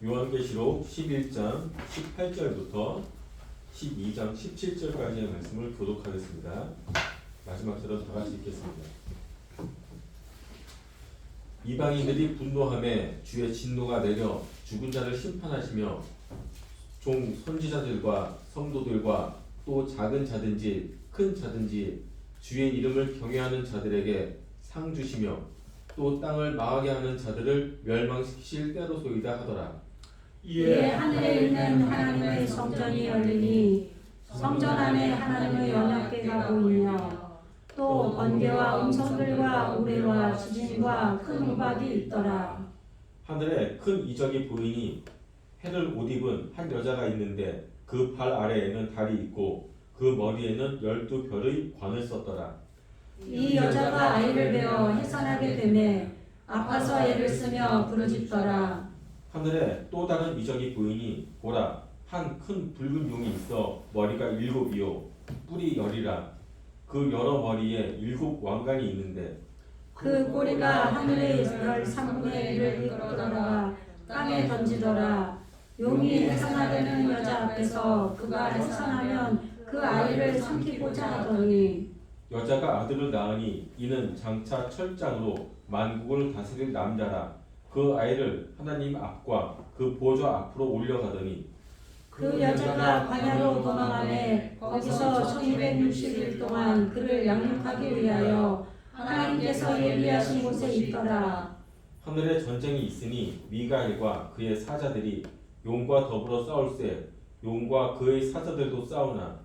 요한계시록 11장 18절부터 12장 17절까지의 말씀을 교독하겠습니다. 마지막 절은 다 같이 읽겠습니다. 이방인들이 분노하며 주의 진노가 내려 죽은 자를 심판하시며 종 선지자들과 성도들과 또 작은 자든지 큰 자든지 주의 이름을 경외하는 자들에게 상 주시며 또 땅을 망하게 하는 자들을 멸망시키실 때로소이다 하더라. 이에 하늘에 있는 하나님의 성전이 열리니 성전 안에 하나님의 언약궤가 보이며 또 번개와 음성들과 우레와 지진과 큰 우박이 있더라. 하늘에 큰 이적이 보이니 해를 옷 입은 한 여자가 있는데 그 발 아래에는 달이 있고 그 머리에는 12별의 관을 썼더라. 이 여자가 아이를 베어 해산하게 되매 아파서 애를 쓰며 부르짖더라. 하늘에 또 다른 이적이 보이니 보라, 한 큰 붉은 용이 있어 머리가 7이요 뿔이 10이라. 그 여러 머리에 7 왕관이 있는데 그 꼬리가 하늘의 별 3분의 1을 이끌어다가 땅에 던지더라. 용이 해산하려는 여자 앞에서 그가 해산하면 그 아이를 삼키고자 하더니 여자가 아들을 낳으니 이는 장차 철장으로 만국을 다스릴 남자라. 그 아이를 하나님 앞과 그 보좌 앞으로 올려가더니 그 여자가 광야로 도망하매 거기서 1260일 동안 그를 양육하기 위하여 하나님께서 예비하신 곳에 있더라. 하늘에 전쟁이 있으니 미가엘과 그의 사자들이 용과 더불어 싸울세. 용과 그의 사자들도 싸우나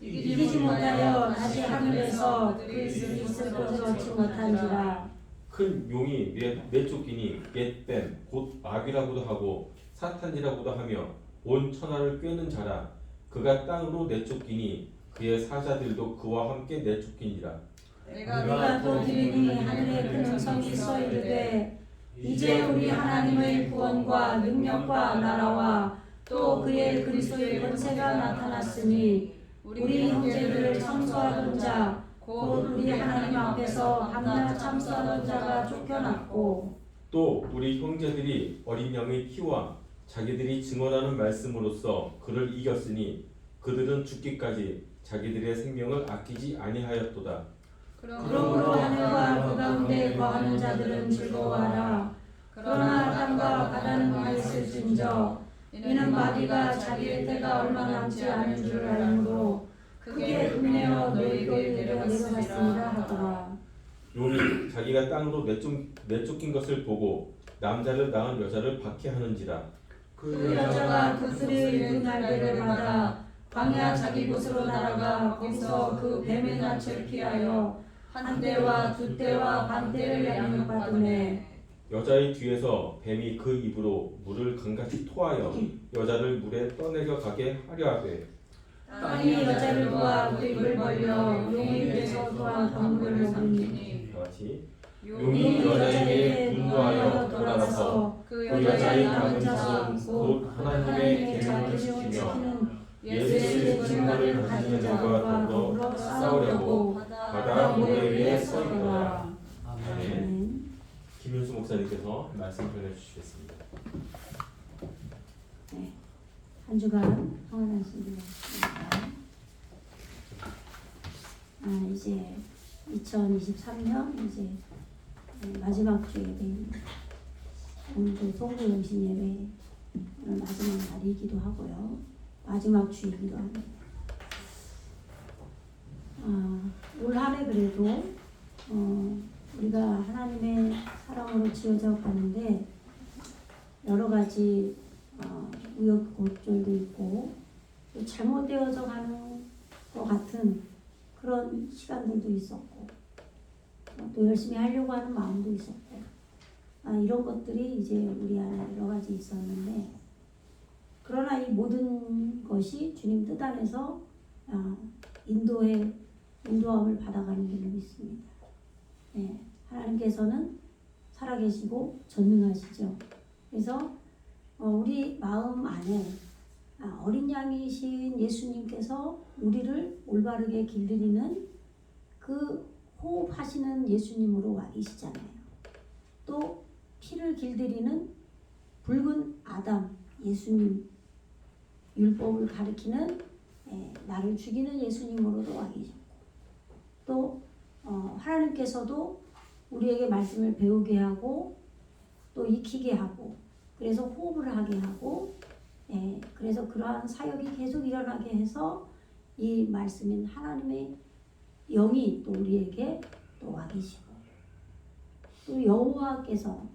이기지 못하여 다시 하늘에서 그 있을 곳에 얻지 못한지라. 큰 용이 내쫓기니 겟뱀 곧 마귀라고도 하고 사탄이라고도 하며 온 천하를 꿰는 자라. 그가 땅으로 내쫓기니 그의 사자들도 그와 함께 내쫓기니라. 내가 또 들으니 하늘에 큰 음성이 서 이르되 이제 우리 하나님의 구원과 능력과 나라와 또 그의 그리스도의 권세가 나타났으니 우리 형제들을 참소하던 자 곧 우리 하나님 앞에서 밤낮 참소하던 자가 쫓겨났고 또 우리 형제들이 어린 양의 피와 자기들이 증언하는 말씀으로써 그를 이겼으니 그들은 죽기까지 자기들의 생명을 아끼지 아니하였도다. 그러므로 하늘과 그 가운데 거하는 자들은 즐거워하라. 그러나 땅과 바다는 망했을진저 이는 마귀가 자기의 때가 얼마 남지 않은 줄 알므로 크게 흉내어 너희를 내려갔습니다 하더라. 용이 자기가 땅으로 내쫓긴 것을 보고 남자를 낳은 여자를 박해하는지라. 그 여자가 그들의 그 날개를 받아 광야 자기 곳으로 날아가 거기서 그 뱀의 낯을 피하여 한 때와 두 때와 반 때를 양육받으매 여자의 뒤에서 뱀이 그 입으로 물을 강같이 토하여 여자를 물에 떠내려 가게 하려 하되 땅이 여자를 도와 그 입을 벌려 용의 입에서 또한 강물을 먹으니 같이 용이 여자에게 분노하여 돌아가서 그 여자의 남은 자손 곧 하나님의 계명을 지키며 예수의 증거를 가진 자들과 더불어 싸우려고 바다 모래 위에 서있더라. 아멘. 김윤수 목사님께서 말씀 전해주시겠습니다. 네, 한 주간 평안한 신부였습니다. 이제 2023년 이제 마지막 주 예배입니다. 오늘도 송도 영신 예배 마지막 날이기도 하고요. 마지막 주이기도 합니다. 올 한 해 그래도 우리가 하나님의 사랑으로 지어져 가는데 여러 가지 우여곡절도 있고 또 잘못되어져 가는 것 같은 그런 시간들도 있었고 또 열심히 하려고 하는 마음도 있었고 이런 것들이 이제 우리 안에 여러 가지 있었는데 그러나 이 모든 것이 주님 뜻 안에서 인도함을 받아가는 줄로 믿습니다. 네, 하나님께서는 살아계시고 전능하시죠. 그래서 우리 마음 안에 어린 양이신 예수님께서 우리를 올바르게 길들이는 그 호흡하시는 예수님으로 와 계시잖아요. 또 피를 길들이는 붉은 아담, 예수님 율법을 가리키는 나를 죽이는 예수님으로도 와 계셨고 또 하나님께서도 우리에게 말씀을 배우게 하고 또 익히게 하고 그래서 호흡을 하게 하고 그래서 그러한 사역이 계속 일어나게 해서 이 말씀인 하나님의 영이 또 우리에게 또 와 계시고 또 여호와께서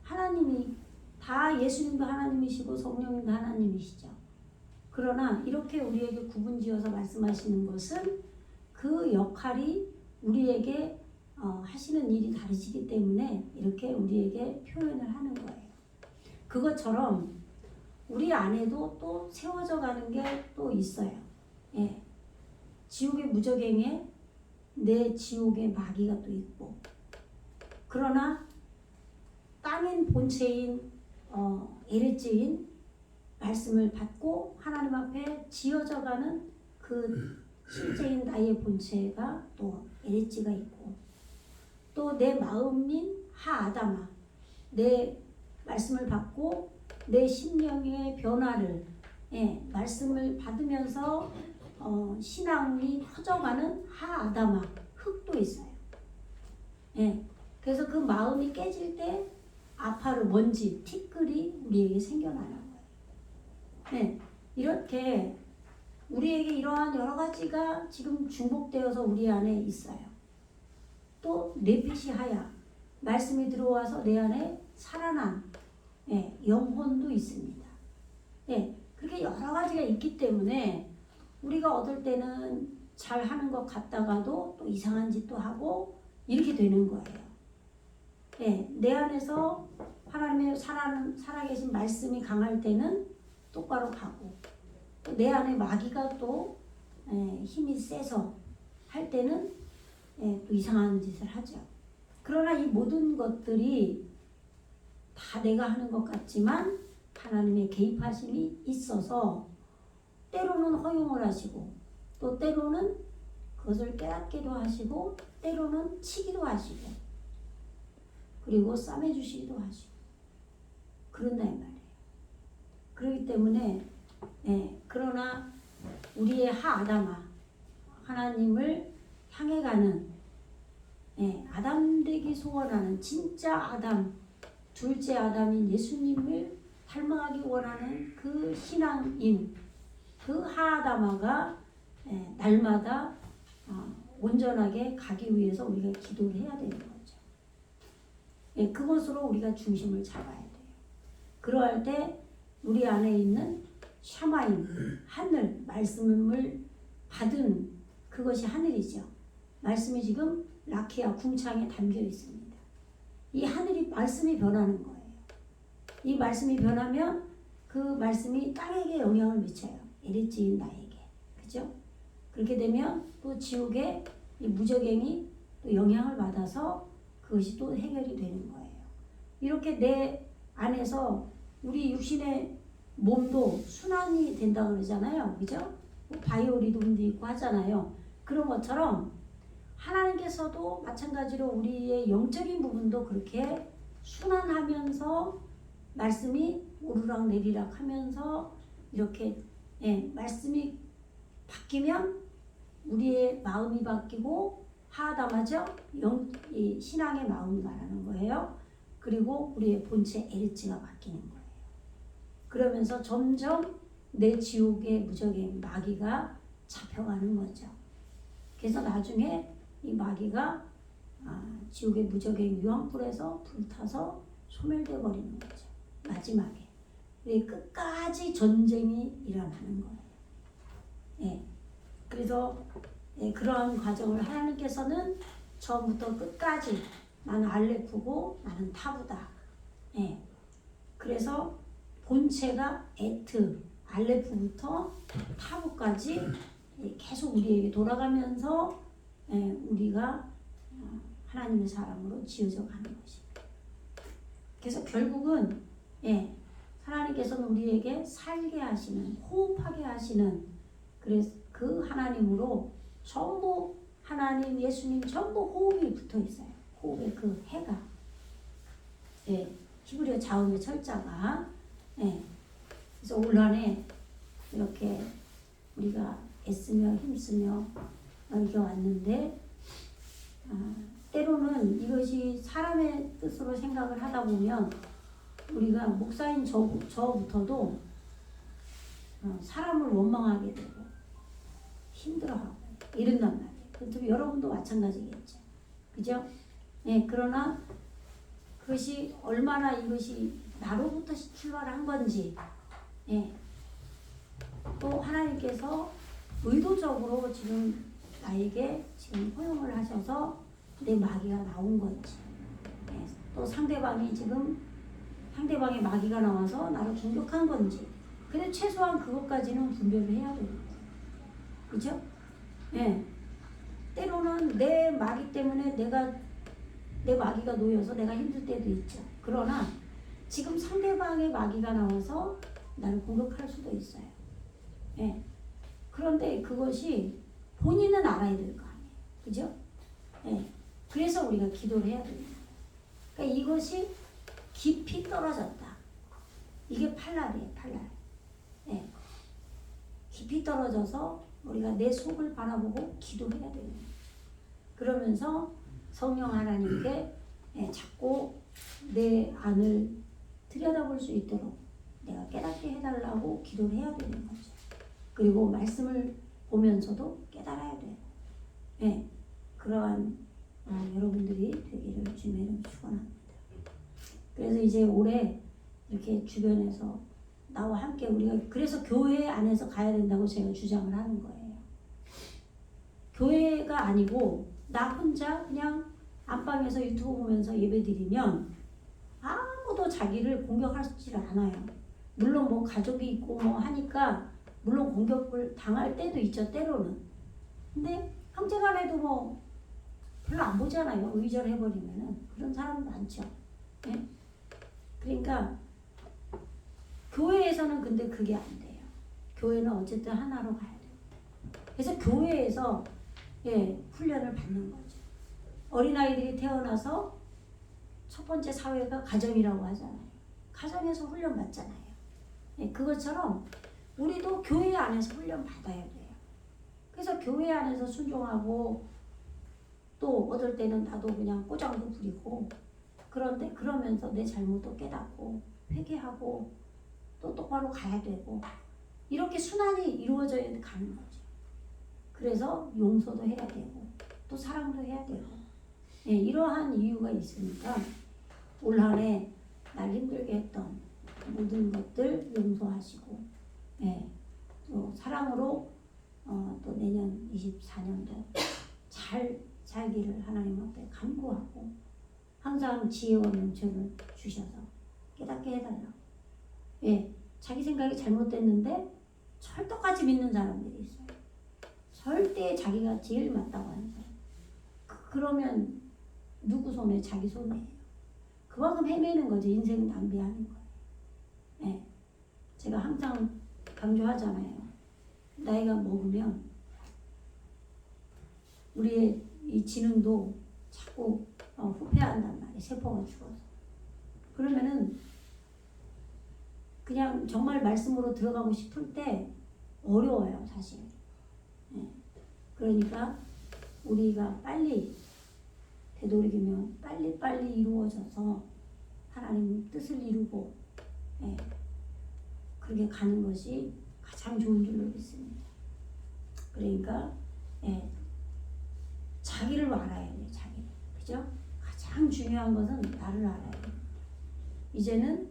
하나님이 다 예수님도 하나님이시고 성령님도 하나님이시죠. 그러나 이렇게 우리에게 구분지어서 말씀하시는 것은 그 역할이 우리에게 하시는 일이 다르시기 때문에 이렇게 우리에게 표현을 하는 거예요. 그것처럼 우리 안에도 또 세워져 가는 게 또 있어요. 지옥의 무저갱에 내 지옥의 마귀가 또 있고 그러나 땅인 본체인 에레츠인 말씀을 받고 하나님 앞에 지어져 가는 그 실제인 나의 본체가 또 에레츠가 있고 또 내 마음인 하아담아 내 말씀을 받고 내 심령의 변화를 말씀을 받으면서 신앙이 커져가는 하아담아 흙도 있어요. 그래서 그 마음이 깨질 때 아파르 먼지 티끌이 우리에게 생겨나는 거예요. 이렇게 우리에게 이러한 여러 가지가 지금 중복되어서 우리 안에 있어요. 또 네핏이 하야 말씀이 들어와서 내 안에 살아난 영혼도 있습니다. 그렇게 여러 가지가 있기 때문에 우리가 어떨 때는 잘하는 것 같다가도 또 이상한 짓도 하고 이렇게 되는 거예요. 내 안에서 하나님의 살아계신 말씀이 강할 때는 똑바로 가고 또 내 안에 마귀가 또 힘이 세서 할 때는 또 이상한 짓을 하죠. 그러나 이 모든 것들이 다 내가 하는 것 같지만 하나님의 개입하심이 있어서 때로는 허용을 하시고 또 때로는 그것을 깨닫기도 하시고 때로는 치기도 하시고 그리고 싸매주시기도 하시고 그런다 이 말이에요. 그렇기 때문에 그러나 우리의 하아담아 하나님을 향해 가는 아담 되기 소원하는 진짜 아담 둘째 아담인 예수님을 닮아가기 원하는 그 신앙인 그 하아담아가 날마다 온전하게 가기 위해서 우리가 기도를 해야 되는 거죠. 그것으로 우리가 중심을 잡아야 돼요. 그러할 때 우리 안에 있는 샤마임 하늘 말씀을 받은 그것이 하늘이죠. 말씀이 지금 라키아 궁창에 담겨 있습니다. 이 하늘이 말씀이 변하는 거예요. 이 말씀이 변하면 그 말씀이 땅에게 영향을 미쳐요. 에레츠인 나에게. 그죠? 그렇게 되면 또 지옥의 이 무저갱이 또 영향을 받아서 그것이 또 해결이 되는 거예요. 이렇게 내 안에서 우리 육신의 몸도 순환이 된다고 그러잖아요. 그죠? 바이오리듬도 있고 하잖아요. 그런 것처럼 하나님께서도 마찬가지로 우리의 영적인 부분도 그렇게 순환하면서 말씀이 오르락 내리락 하면서 이렇게 말씀이 바뀌면 우리의 마음이 바뀌고 하아담하죠? 이 신앙의 마음이 말하는 거예요. 그리고 우리의 본체 에르츠가 바뀌는 거예요. 그러면서 점점 내 지옥의 무적의 마귀가 잡혀가는 거죠. 그래서 나중에 이 마귀가 지옥의 무적의 유황불에서 불타서 소멸되어 버리는 거죠. 마지막에. 끝까지 전쟁이 일어나는 거예요. 그래서 그러한 과정을 하나님께서는 처음부터 끝까지 나는 알레프고 나는 타부다. 그래서 본체가 에트, 알레프부터 타부까지 계속 우리에게 돌아가면서 우리가 하나님의 사람으로 지어져 가는 것입니다. 그래서 결국은 하나님께서는 우리에게 살게 하시는, 호흡하게 하시는 그래서 그 하나님으로 전부 하나님, 예수님 전부 호흡이 붙어 있어요. 호흡의 그 해가 히브리어 자음의 철자가 그래서 올 한해 이렇게 우리가 애쓰며 힘쓰며 이렇게 왔는데 때로는 이것이 사람의 뜻으로 생각을 하다 보면 우리가 목사인 저부터도 사람을 원망하게 되고 힘들어하고 이런단 말이에요. 그렇다면 여러분도 마찬가지겠죠. 그죠? 예, 그러나 그것이 얼마나 이것이 나로부터 출발한 건지, 예, 또 하나님께서 의도적으로 지금 나에게 지금 허용을 하셔서 내 마귀가 나온 건지, 예, 또 상대방의 마귀가 나와서 나를 공격한 건지, 근데 최소한 그것까지는 분별을 해야 되는 거예요. 그죠? 예. 때로는 내 마귀 때문에 내 마귀가 놓여서 내가 힘들 때도 있죠. 그러나 지금 상대방의 마귀가 나와서 나를 공격할 수도 있어요. 예. 그런데 그것이 본인은 알아야 될 거 아니에요. 그죠? 예. 그래서 우리가 기도를 해야 됩니다. 그러니까 이것이 깊이 떨어졌다. 이게 팔날이에요, 팔날. 예. 깊이 떨어져서 우리가 내 속을 바라보고 기도해야 되는 거예요. 그러면서 성령 하나님께 자꾸 내 안을 들여다볼 수 있도록 내가 깨닫게 해달라고 기도를 해야 되는 거죠. 그리고 말씀을 보면서도 깨달아야 돼요. 예, 그러한 여러분들이 되기를 주님의 축원합니다. 그래서 이제 올해 이렇게 주변에서 나와 함께 우리가 그래서 교회 안에서 가야 된다고 제가 주장을 하는 거예요. 교회가 아니고 나 혼자 그냥 안방에서 유튜브 보면서 예배드리면 아무도 자기를 공격하지 않아요. 물론 뭐 가족이 있고 뭐 하니까 물론 공격을 당할 때도 있죠, 때로는. 근데 형제간에도 뭐 별로 안 보잖아요. 의절해버리면은 그런 사람 많죠. 네? 그러니까 교회에서는 근데 그게 안 돼요. 교회는 어쨌든 하나로 가야 돼요. 그래서 교회에서 훈련을 받는 거죠. 어린아이들이 태어나서 첫 번째 사회가 가정이라고 하잖아요. 가정에서 훈련 받잖아요. 그것처럼 우리도 교회 안에서 훈련 받아야 돼요. 그래서 교회 안에서 순종하고 또 어떨 때는 나도 그냥 꼬장도 부리고 그런데 그러면서 내 잘못도 깨닫고 회개하고 또 똑바로 가야 되고 이렇게 순환이 이루어져야 가는 거죠. 그래서 용서도 해야 되고 또 사랑도 해야 되고 이러한 이유가 있으니까 올 한해 날 힘들게 했던 모든 것들 용서하시고 또 사랑으로 또 내년 24년도 잘 살기를 하나님 앞에 간구하고 항상 지혜와 명철을 주셔서 깨닫게 해달라고. 자기 생각이 잘못됐는데 철떡같이 믿는 사람들이 있어요. 절대 자기가 제일 맞다고 하는 사람. 그러면 누구 손에? 자기 손에요. 그만큼 헤매는 거죠. 인생 낭비하는 거예요. 제가 항상 강조하잖아요. 나이가 먹으면 우리의 이 지능도 자꾸 후퇴한단 말이에요. 세포가 죽어서. 그러면은 그냥 정말 말씀으로 들어가고 싶을 때 어려워요, 사실. 그러니까 우리가 빨리 되도록이면 빨리 이루어져서 하나님 뜻을 이루고 그렇게 가는 것이 가장 좋은 줄로 믿습니다. 그러니까 자기를 알아야 돼요. 자기를. 그죠? 가장 중요한 것은 나를 알아야 돼요. 이제는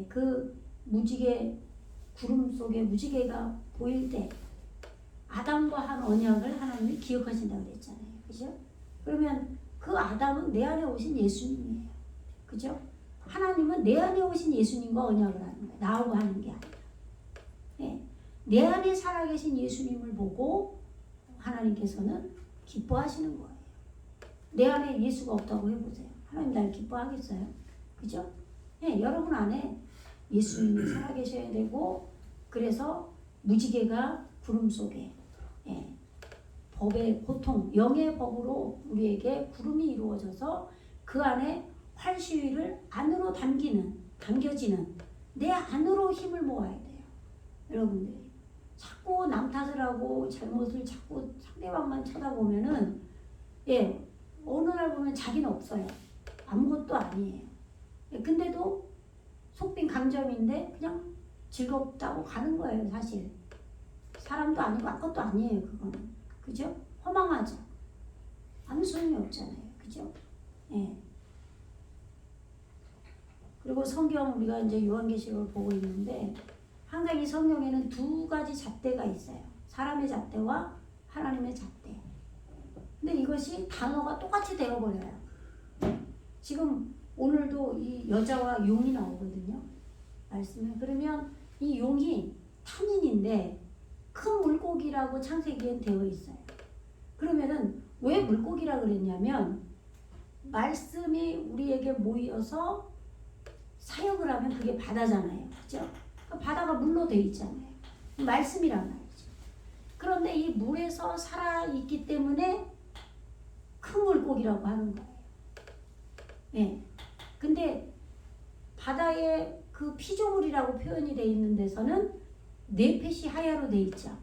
그 무지개 구름 속에 무지개가 보일 때 아담과 한 언약을 하나님이 기억하신다고 그랬잖아요. 그죠? 그러면 그 아담은 내 안에 오신 예수님이에요. 그죠? 하나님은 내 안에 오신 예수님과 언약을 하는 거예요. 나하고 하는 게 아니라. 내 안에 살아계신 예수님을 보고 하나님께서는 기뻐하시는 거예요. 내 안에 예수가 없다고 해보세요. 하나님 날 기뻐하겠어요? 그죠? 여러분 안에 예수님이 살아계셔야 되고 그래서 무지개가 구름 속에 법의 고통, 영의 법으로 우리에게 구름이 이루어져서 그 안에 활시위를 안으로 당겨지는 내 안으로 힘을 모아야 돼요. 여러분들이 자꾸 남 탓을 하고 잘못을 자꾸 상대방만 쳐다보면은 어느 날 보면 자기는 없어요. 아무것도 아니에요. 근데도 속빈 강점인데 그냥 즐겁다고 가는 거예요. 사실 사람도 아니고 아무것도 아니에요. 그거는 그죠? 허망하죠. 아무 소용이 없잖아요. 그죠? 그리고 성경 우리가 이제 요한계시록을 보고 있는데 항상 이 성경에는 두 가지 잣대가 있어요. 사람의 잣대와 하나님의 잣대. 근데 이것이 단어가 똑같이 되어버려요. 지금 오늘도 이 여자와 용이 나오거든요. 말씀에. 그러면 이 용이 탄인인데 큰 물고기라고 창세기엔 되어 있어요. 그러면은 왜 물고기라 그랬냐면 말씀이 우리에게 모여서 사역을 하면 그게 바다잖아요. 그죠? 바다가 물로 돼 있잖아요. 말씀이란 말이죠. 그런데 이 물에서 살아있기 때문에 큰 물고기라고 하는 거예요. 근데 바다에 그 피조물이라고 표현이 돼 있는 데서는 네펫이 하야로 돼 있죠.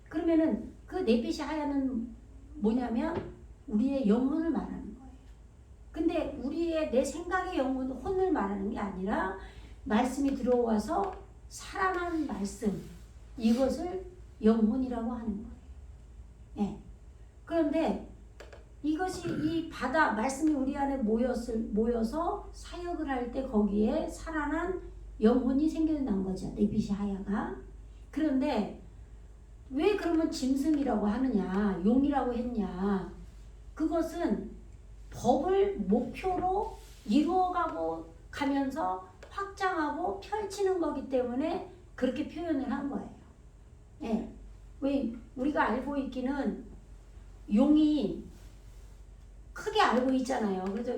그러면은 그 네펫이 하야는 뭐냐면 우리의 영혼을 말하는 거예요. 근데 우리의 내 생각의 혼을 말하는 게 아니라 말씀이 들어와서 살아난 말씀, 이것을 영혼이라고 하는 거예요. 그런데 이것이 이 바다 말씀이 우리 안에 모여서 사역을 할 때 거기에 살아난 영혼이 생겨난 거죠. 네빛이 하야가. 그런데 왜 그러면 짐승이라고 하느냐, 용이라고 했냐? 그것은 법을 목표로 이루어가고 가면서 확장하고 펼치는 거기 때문에 그렇게 표현을 한 거예요. 왜 우리가 알고 있기는 용이 크게 알고 있잖아요. 그래서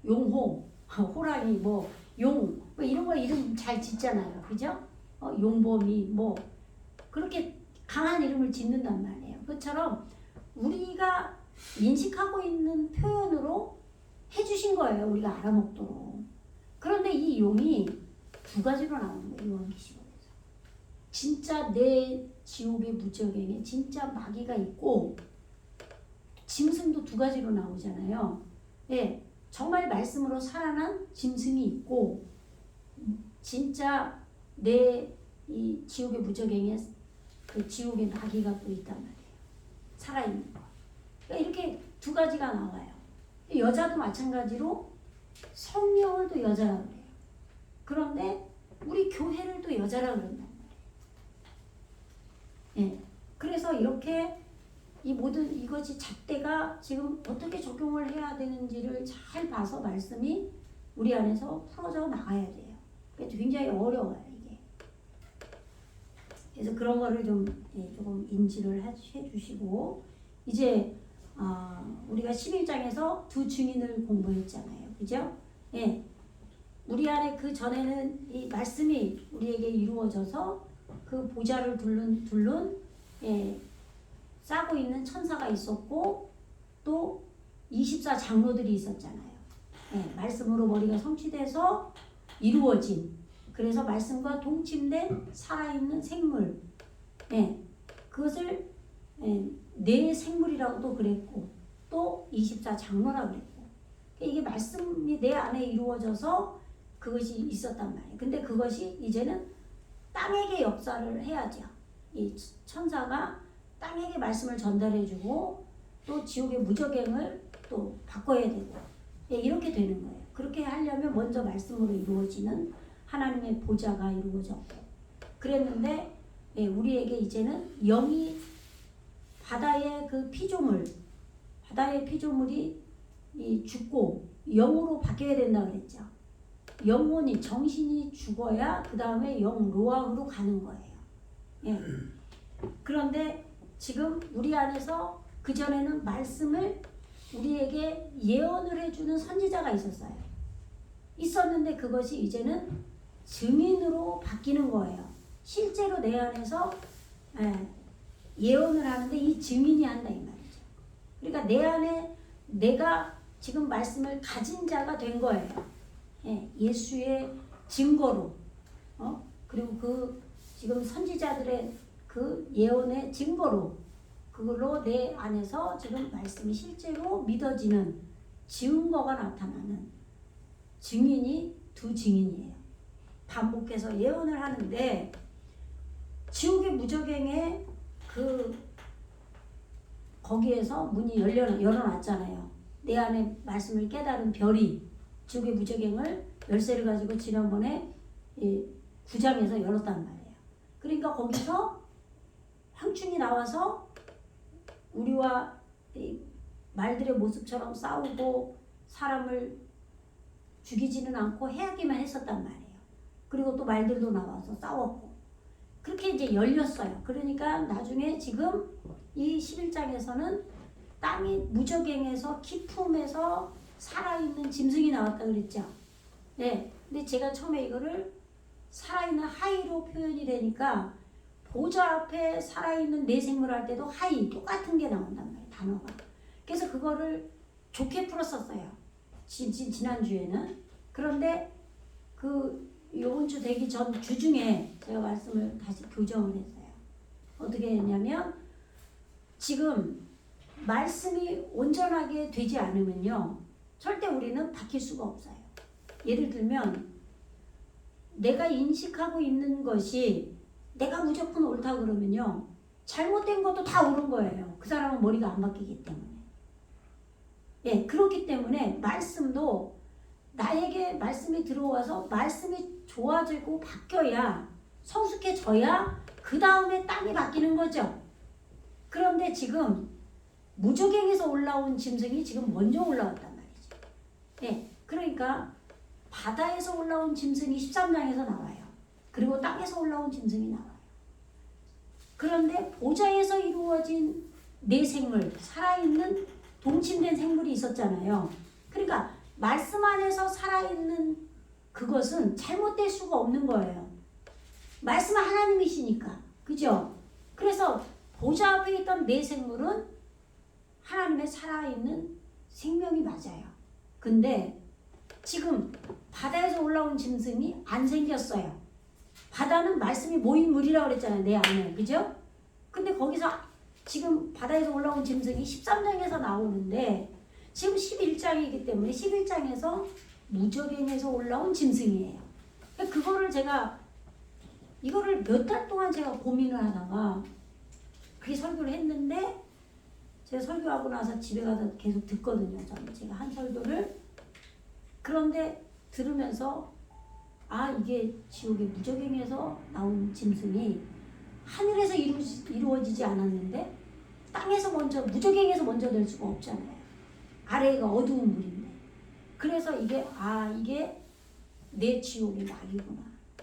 용호, 호랑이, 용, 이런 거 이름 잘 짓잖아요. 그죠? 용범이 그렇게 강한 이름을 짓는단 말이에요. 그것처럼 우리가 인식하고 있는 표현으로 해주신 거예요. 우리가 알아먹도록. 그런데 이 용이 두 가지로 나오는 거예요. 요한계시록에서. 진짜 내 지옥의 무적행에 진짜 마귀가 있고 짐승도 두 가지로 나오잖아요. 정말 말씀으로 살아난 짐승이 있고 진짜 내 이 지옥의 무적행에 그 지옥의 마귀가 또 있단 말이에요. 살아있는 거. 그러니까 이렇게 두 가지가 나와요. 여자도 마찬가지로 성령을 또 여자라고 그래요. 그런데 우리 교회를 또 여자라고 그런단 말이에요. 그래서 이렇게 이 모든 이것이 잣대가 지금 어떻게 적용을 해야 되는지를 잘 봐서 말씀이 우리 안에서 풀어져 나가야 돼요. 그래서 굉장히 어려워요, 이게. 그래서 그런 거를 조금 인지를 해주시고, 이제, 우리가 11장에서 두 증인을 공부했잖아요. 그죠? 우리 안에 그 전에는 이 말씀이 우리에게 이루어져서 그 보좌를 둘른 싸고 있는 천사가 있었고 또 24장로들이 있었잖아요. 말씀으로 머리가 성취돼서 이루어진, 그래서 말씀과 동침된 살아있는 생물, 그것을 내 생물이라고도 그랬고 또 24장로라고 그랬고, 이게 말씀이 내 안에 이루어져서 그것이 있었단 말이에요. 근데 그것이 이제는 땅에게 역사를 해야죠. 이 천사가 땅에게 말씀을 전달해주고 또 지옥의 무적행을 또 바꿔야 되고 이렇게 되는 거예요. 그렇게 하려면 먼저 말씀으로 이루어지는 하나님의 보좌가 이루어졌고 그랬는데 우리에게 이제는 영이 바다의 그 바다의 피조물이 죽고 영으로 바뀌어야 된다 그랬죠. 영혼이 정신이 죽어야 그 다음에 영 로아으로 가는 거예요. 그런데 지금 우리 안에서 그전에는 말씀을 우리에게 예언을 해주는 선지자가 있었는데 그것이 이제는 증인으로 바뀌는 거예요. 실제로 내 안에서 예언을 하는데 이 증인이 한다 이 말이죠. 그러니까 내 안에 내가 지금 말씀을 가진 자가 된 거예요. 예수의 증거로 그리고 그 지금 선지자들의 그 예언의 증거로 그걸로 내 안에서 지금 말씀이 실제로 믿어지는 증거가 나타나는 증인이 두 증인이에요. 반복해서 예언을 하는데 지옥의 무저갱에 거기에서 문이 열어놨잖아요. 내 안에 말씀을 깨달은 별이 지옥의 무저갱을 열쇠를 가지고 지난번에 9장에서 열었단 말이에요. 그러니까 거기서 황충이 나와서 우리와 말들의 모습처럼 싸우고 사람을 죽이지는 않고 해하기만 했었단 말이에요. 그리고 또 말들도 나와서 싸웠고 그렇게 이제 열렸어요. 그러니까 나중에 지금 이 11장에서는 땅이 무저갱에서 깊음에서 살아있는 짐승이 나왔다 그랬죠. 네. 근데 제가 처음에 이거를 살아있는 하이로 표현이 되니까 보좌 앞에 살아있는 내 생물 할 때도 하이 똑같은 게 나온단 말이에요. 단어가. 그래서 그거를 좋게 풀었었어요. 지난주에는. 그런데 요번 주 되기 전 주 중에 제가 말씀을 다시 교정을 했어요. 어떻게 했냐면 지금 말씀이 온전하게 되지 않으면요. 절대 우리는 바뀔 수가 없어요. 예를 들면 내가 인식하고 있는 것이 내가 무조건 옳다 그러면요. 잘못된 것도 다 옳은 거예요. 그 사람은 머리가 안 바뀌기 때문에. 예, 그렇기 때문에 말씀도 나에게 말씀이 들어와서 말씀이 좋아지고 바뀌어야 성숙해져야 그 다음에 땅이 바뀌는 거죠. 그런데 지금 무저갱에서 올라온 짐승이 지금 먼저 올라왔단 말이죠. 예, 그러니까 바다에서 올라온 짐승이 13장에서 나와요. 그리고 땅에서 올라온 짐승이 나와요. 그런데 보좌에서 이루어진 내 생물, 살아있는 동침된 생물이 있었잖아요. 그러니까 말씀 안에서 살아있는 그것은 잘못될 수가 없는 거예요. 말씀은 하나님이시니까. 그죠? 그래서 보좌 앞에 있던 내 생물은 하나님의 살아있는 생명이 맞아요. 근데 지금 바다에서 올라온 짐승이 안 생겼어요. 바다는 말씀이 모인 물이라고 그랬잖아요. 내 안에. 그죠? 근데 거기서 지금 바다에서 올라온 짐승이 13장에서 나오는데 지금 11장이기 때문에 11장에서 무저갱에서 올라온 짐승이에요. 그거를 이거를 몇 달 동안 제가 고민을 하다가 그게 설교를 했는데 제가 설교하고 나서 집에 가서 계속 듣거든요. 제가 한 설교를. 그런데 들으면서 이게 지옥의 무저갱에서 나온 짐승이 하늘에서 이루어지지 않았는데 땅에서 무저갱에서 먼저 될 수가 없잖아요. 아래가 어두운 물인데. 그래서 이게 내 지옥의 낙이구나.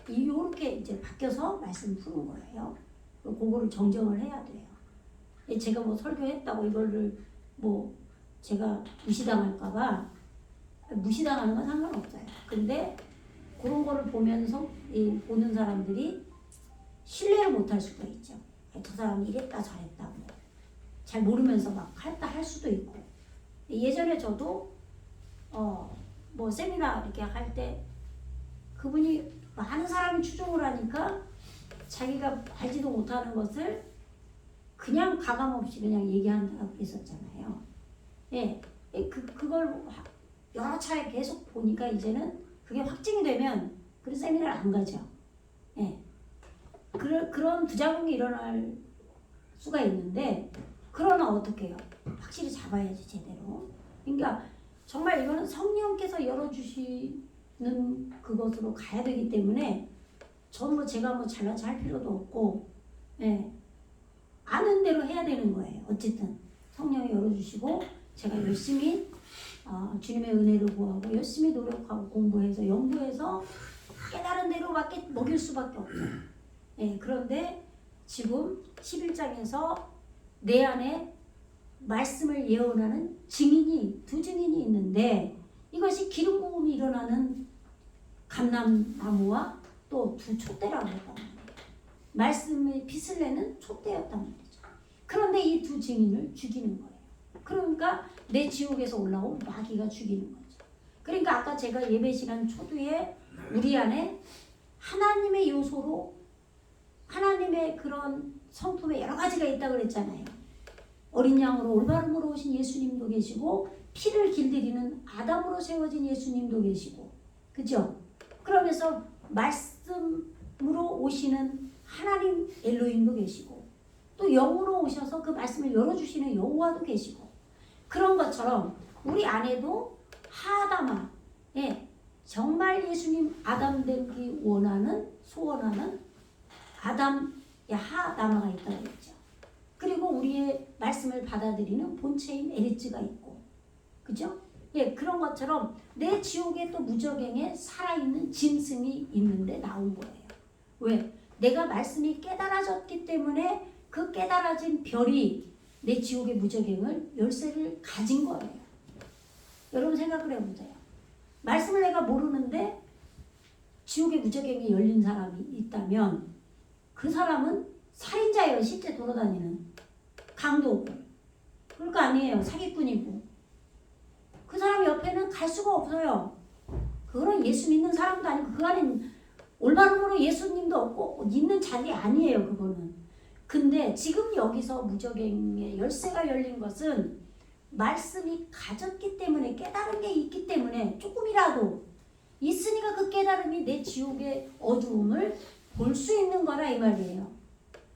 이렇게 이제 바뀌어서 말씀 푸는 거예요. 그거를 정정을 해야 돼요. 제가 뭐 설교했다고 이거를 뭐 제가 무시당할까봐 무시당하는 건 상관없어요. 근데 그런 거를 보면서 보는 사람들이 신뢰를 못할 수가 있죠. 저 사람이 이랬다 저랬다 뭐. 잘 모르면서 막 할 수도 있고. 예전에 저도 뭐 세미나 이렇게 할 때 그분이 많은 사람이 추종을 하니까 자기가 알지도 못하는 것을 그냥 가감없이 그냥 얘기한다고 그랬었잖아요. 예, 그걸 여러 차례 계속 보니까 이제는 그게 확증이 되면 그 세미나를 안 가죠. 예, 그런 부작용이 일어날 수가 있는데 그러나 어떻게 해요? 확실히 잡아야지 제대로. 그러니까 정말 이거는 성령께서 열어주시는 그것으로 가야 되기 때문에 전부 제가 뭐 잘나서 할 필요도 없고, 예, 아는 대로 해야 되는 거예요. 어쨌든 성령이 열어주시고 제가 열심히 주님의 은혜를 구하고 열심히 노력하고 공부해서 연구해서 깨달은 대로밖에 먹일 수밖에 없죠. 예, 그런데 지금 11장에서 내 안에 말씀을 예언하는 두 증인이 있는데 이것이 기름 부음이 일어나는 감람나무와 또 두 촛대라고 했단 말이에요. 말씀의 빛을 내는 촛대였단 말이죠. 그런데 이 두 증인을 죽이는 거예요. 그러니까 내 지옥에서 올라온 마귀가 죽이는 거죠. 그러니까 아까 제가 예배 시간 초두에 우리 안에 하나님의 요소로 하나님의 그런 성품에 여러 가지가 있다고 그랬잖아요. 어린 양으로 올바름으로 오신 예수님도 계시고 피를 길들이는 아담으로 세워진 예수님도 계시고 그죠? 그러면서 말씀으로 오시는 하나님 엘로힘도 계시고 또 영으로 오셔서 그 말씀을 열어주시는 여호와도 계시고 그런 것처럼 우리 안에도 하아담아 정말 예수님 아담 되기 원하는 소원하는 아담 하아담아가 있다고 했죠. 그리고 우리의 말씀을 받아들이는 본체인 에리츠가 있고 그죠? 그런 것처럼 내 지옥에 또 무저갱에 살아있는 짐승이 있는데 나온 거예요. 왜? 내가 말씀이 깨달아졌기 때문에 그 깨달아진 별이 내 지옥의 무저갱을 열쇠를 가진 거예요. 여러분 생각을 해보세요. 말씀을 내가 모르는데 지옥의 무저갱이 열린 사람이 있다면 그 사람은 살인자예요. 실제 돌아다니는 강도고 그럴 거 아니에요. 사기꾼이고 그 사람 옆에는 갈 수가 없어요. 그거는 예수 믿는 사람도 아니고 그 안에는 올바름으로 예수님도 없고 있는 자리 아니에요. 그거는. 근데 지금 여기서 무저갱의 열쇠가 열린 것은 말씀이 가졌기 때문에 깨달은 게 있기 때문에 조금이라도 있으니까 그 깨달음이 내 지옥의 어두움을 볼 수 있는 거라 이 말이에요.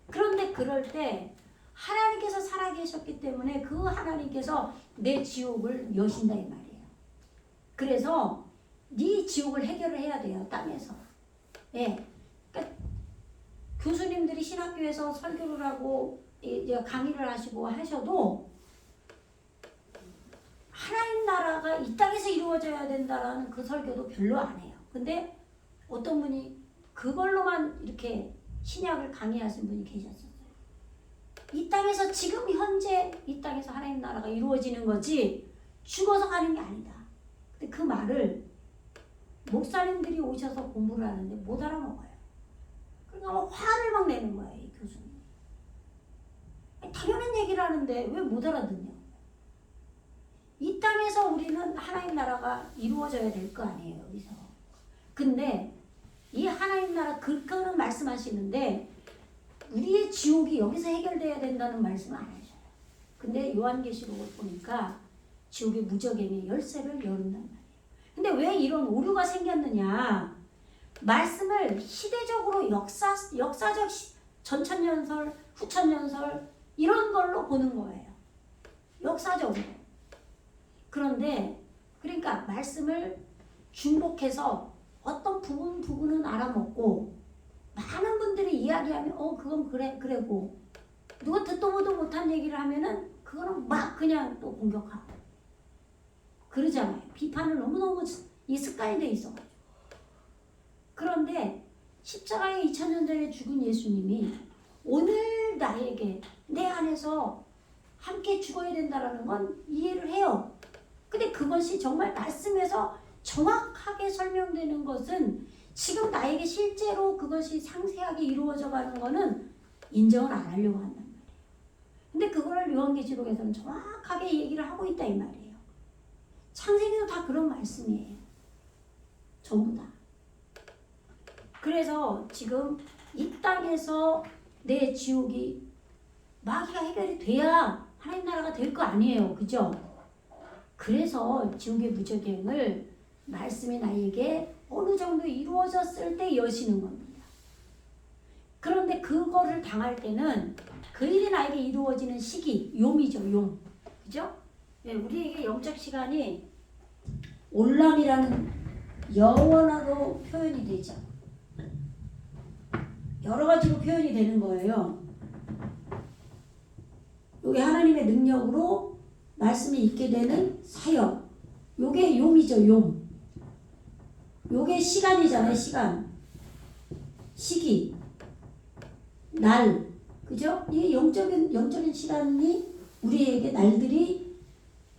그런데 그럴 때 하나님께서 살아계셨기 때문에 그 하나님께서 내 지옥을 여신다 이 말이에요. 그래서 네 지옥을 해결을 해야 돼요. 땅에서. 그러니까 교수님들이 신학교에서 설교를 하고 강의를 하시고 하셔도 하나님 나라가 이 땅에서 이루어져야 된다라는 그 설교도 별로 안 해요. 근데 어떤 분이 그걸로만 이렇게 신약을 강의하신 분이 계셨어요. 이 땅에서 지금 현재 이 땅에서 하나님 나라가 이루어지는 거지 죽어서 가는 게 아니다. 근데 그 말을 목사님들이 오셔서 공부를 하는데 못 알아먹어요. 그러니까 막 화를 막 내는 거예요. 이 교수님. 당연한 얘기를 하는데 왜 못 알아듣냐. 이 땅에서 우리는 하나님 나라가 이루어져야 될 거 아니에요. 여기서. 근데 이 하나님 나라 그거는 말씀하시는데 우리의 지옥이 여기서 해결돼야 된다는 말씀은 안 하셔요. 근데 요한계시록을 보니까 지옥의 무저갱의 열쇠를 열은단 말이에요. 근데 왜 이런 오류가 생겼느냐. 말씀을 시대적으로 역사적 전천년설, 후천년설 이런 걸로 보는 거예요. 역사적으로. 그런데 그러니까 말씀을 중복해서 어떤 부분은 알아먹고 많은 분들이 이야기하면 그건 그래고 누가 듣도 보도 못한 얘기를 하면은 그거는 막 그냥 또 공격하고 그러잖아요. 비판을 너무너무 이 습관이 돼 있어가지고. 그런데 십자가에 2000년 전에 죽은 예수님이 오늘 나에게 내 안에서 함께 죽어야 된다라는 건 이해를 해요. 근데 그것이 정말 말씀에서 정확하게 설명되는 것은 지금 나에게 실제로 그것이 상세하게 이루어져 가는 거는 인정을 안 하려고 한단 말이에요. 근데 그거를 요한계시록에서는 정확하게 얘기를 하고 있다 이 말이에요. 창세기도 다 그런 말씀이에요. 전부 다. 그래서 지금 이 땅에서 내 지옥이 마귀가 해결이 돼야 하나님 나라가 될 거 아니에요. 그죠? 그래서 지옥의 무저갱을 말씀이 나에게 어느 정도 이루어졌을 때 여시는 겁니다. 그런데 그거를 당할 때는 그 일이 나에게 이루어지는 시기, 용이죠, 용. 그죠? 우리에게 영적 시간이 올람이라는 영원하로 표현이 되죠. 여러 가지로 표현이 되는 거예요. 이게 하나님의 능력으로 말씀이 있게 되는 사역. 요게 용이죠, 용. 요게 시간이잖아요, 시간. 시기. 날. 그죠? 이게 영적인 시간이 우리에게 날들이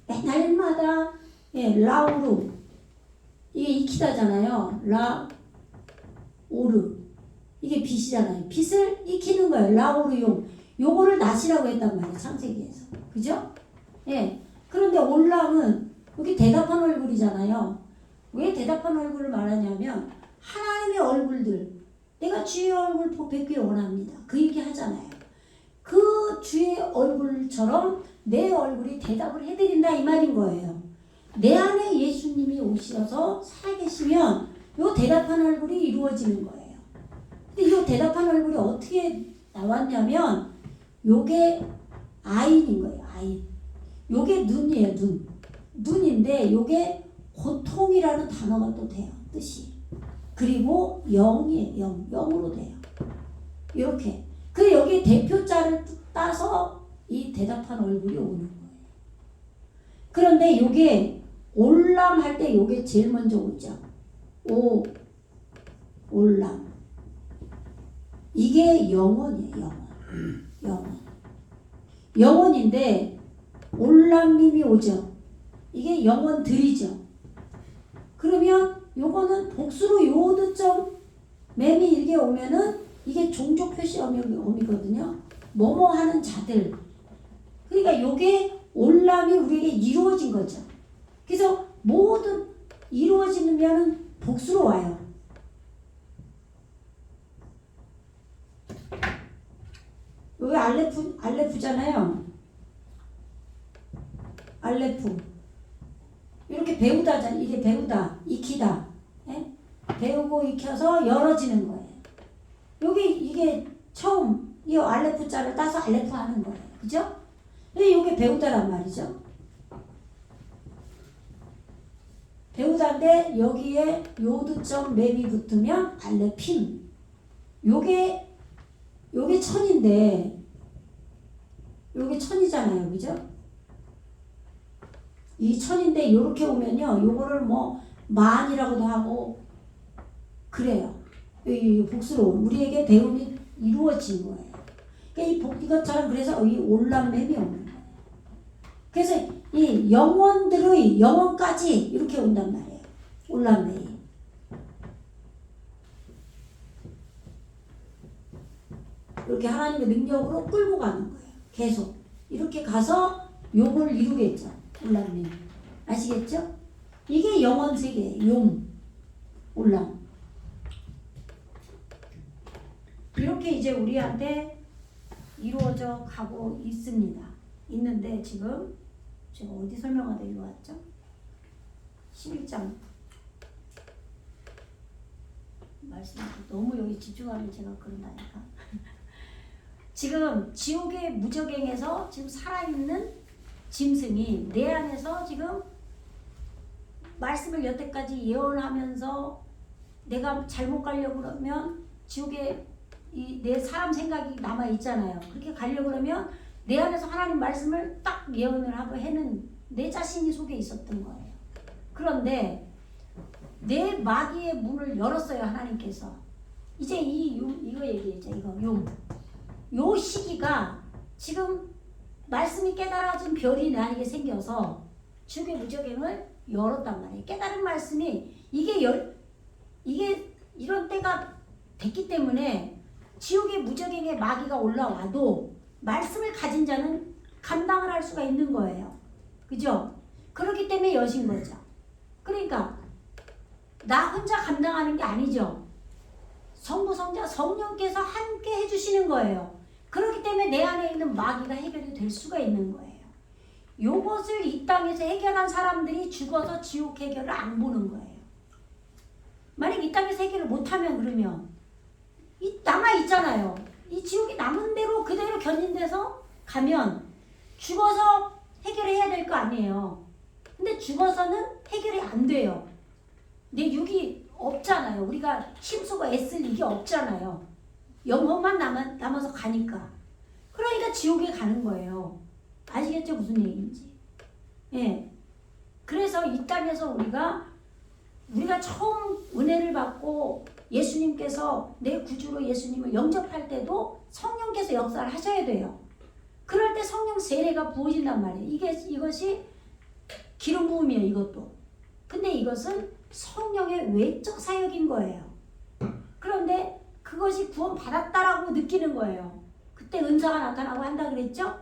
날마다 라우루. 이게 이키다잖아요. 라오르. 이게 빛이잖아요. 빛을 익히는 거예요. 라오르용. 요거를 낫이라고 했단 말이에요. 창세기에서. 그죠? 그런데 올람은 여기 대답한 얼굴이잖아요. 왜 대답한 얼굴을 말하냐면 하나님의 얼굴들, 내가 주의 얼굴 뵙기를 원합니다. 그 얘기 하잖아요. 그 주의 얼굴처럼 내 얼굴이 대답을 해드린다 이 말인 거예요. 내 안에 예수님이 오셔서 살아계시면 요 대답한 얼굴이 이루어지는 거예요. 근데 이 대답한 얼굴이 어떻게 나왔냐면 요게 아인인 거예요. 아인. 요게 눈이에요. 눈인데 요게 고통이라는 단어가 또 돼요. 뜻이. 그리고 영이에요. 영으로 돼요. 이렇게. 그 여기 대표자를 따서 이 대답한 얼굴이 오는 거예요. 그런데 요게 올람 할 때 요게 제일 먼저 오죠. 올람. 이게 영원이에요. 영원인데 올람님이 오죠. 이게 영원들이죠. 그러면 요거는 복수로 요드점 맴이 이렇게 오면은 이게 종족 표시 어미거든요. 뭐뭐 하는 자들. 그러니까 요게 올람이 우리에게 이루어진 거죠. 그래서 모든 이루어지면은 복수로 와요. 여기 알레프잖아요. 알레프. 이렇게 배우다잖아. 이게 배우다, 익히다. 예? 배우고 익혀서 열어지는 거예요. 여기 이게 처음 이 알레프 자를 따서 알레프 하는 거예요. 그죠? 이게 배우다란 말이죠. 배우다인데 여기에 요드점 맵이 붙으면 알레핀. 요게 천인데 요게 천이잖아요. 그죠? 이 천인데 요렇게 오면요. 요거를 뭐 만이라고도 하고 그래요. 이 복수로 우리에게 배움이 이루어진 거예요. 그러니까 이것처럼 그래서 이 올람맴이 오는 거예요. 그래서 이 영혼들의 영혼까지 이렇게 온단 말이에요. 올람맴이. 이렇게 하나님의 능력으로 끌고 가는 거예요. 계속 이렇게 가서 용을 이루겠죠. 올람이. 아시겠죠? 이게 영원 세계예요. 용, 올람. 이렇게 이제 우리한테 이루어져 가고 있습니다. 있는데 지금 제가 어디 설명하다 이리 왔죠? 11장 말씀 너무 여기 집중하면 제가 그런다니까. 지금 지옥의 무저갱에서 지금 살아있는 짐승이 내 안에서 지금 말씀을 여태까지 예언하면서 내가 잘못 가려고 그러면 지옥에 내 사람 생각이 남아있잖아요. 그렇게 가려고 그러면 내 안에서 하나님 말씀을 딱 예언을 하고 해는 내 자신이 속에 있었던 거예요. 그런데 내 마귀의 문을 열었어요. 하나님께서. 이제 이거 얘기했죠. 이거 요 시기가 지금 말씀이 깨달아진 별이 나에게 생겨서 지옥의 무저갱을 열었단 말이에요. 깨달은 말씀이 이게 이런 때가 됐기 때문에 지옥의 무저갱에 마귀가 올라와도 말씀을 가진 자는 감당을 할 수가 있는 거예요. 그죠? 그렇기 때문에 여신 거죠. 그러니까 나 혼자 감당하는 게 아니죠. 성부, 성자, 성령께서 함께 해주시는 거예요. 그렇기 때문에 내 안에 있는 마귀가 해결이 될 수가 있는 거예요. 요것을 이 땅에서 해결한 사람들이 죽어서 지옥 해결을 안 보는 거예요. 만약 이 땅에서 해결을 못하면 그러면 이 남아있잖아요. 이 지옥이 남은 대로 그대로 견인돼서 가면 죽어서 해결해야 될 거 아니에요. 근데 죽어서는 해결이 안 돼요. 내 육이 없잖아요. 우리가 힘쓰고 애쓸 이게 없잖아요. 영혼만 남아서 가니까. 그러니까 지옥에 가는 거예요. 아시겠죠? 무슨 얘기인지. 예. 그래서 이 땅에서 우리가 처음 은혜를 받고 예수님께서 내 구주로 예수님을 영접할 때도 성령께서 역사를 하셔야 돼요. 그럴 때 성령 세례가 부어진단 말이에요. 이것이 기름 부음이에요. 이것도. 근데 이것은 성령의 외적 사역인 거예요. 그런데 그것이 구원 받았다라고 느끼는 거예요. 그때 은사가 나타나고 한다 그랬죠?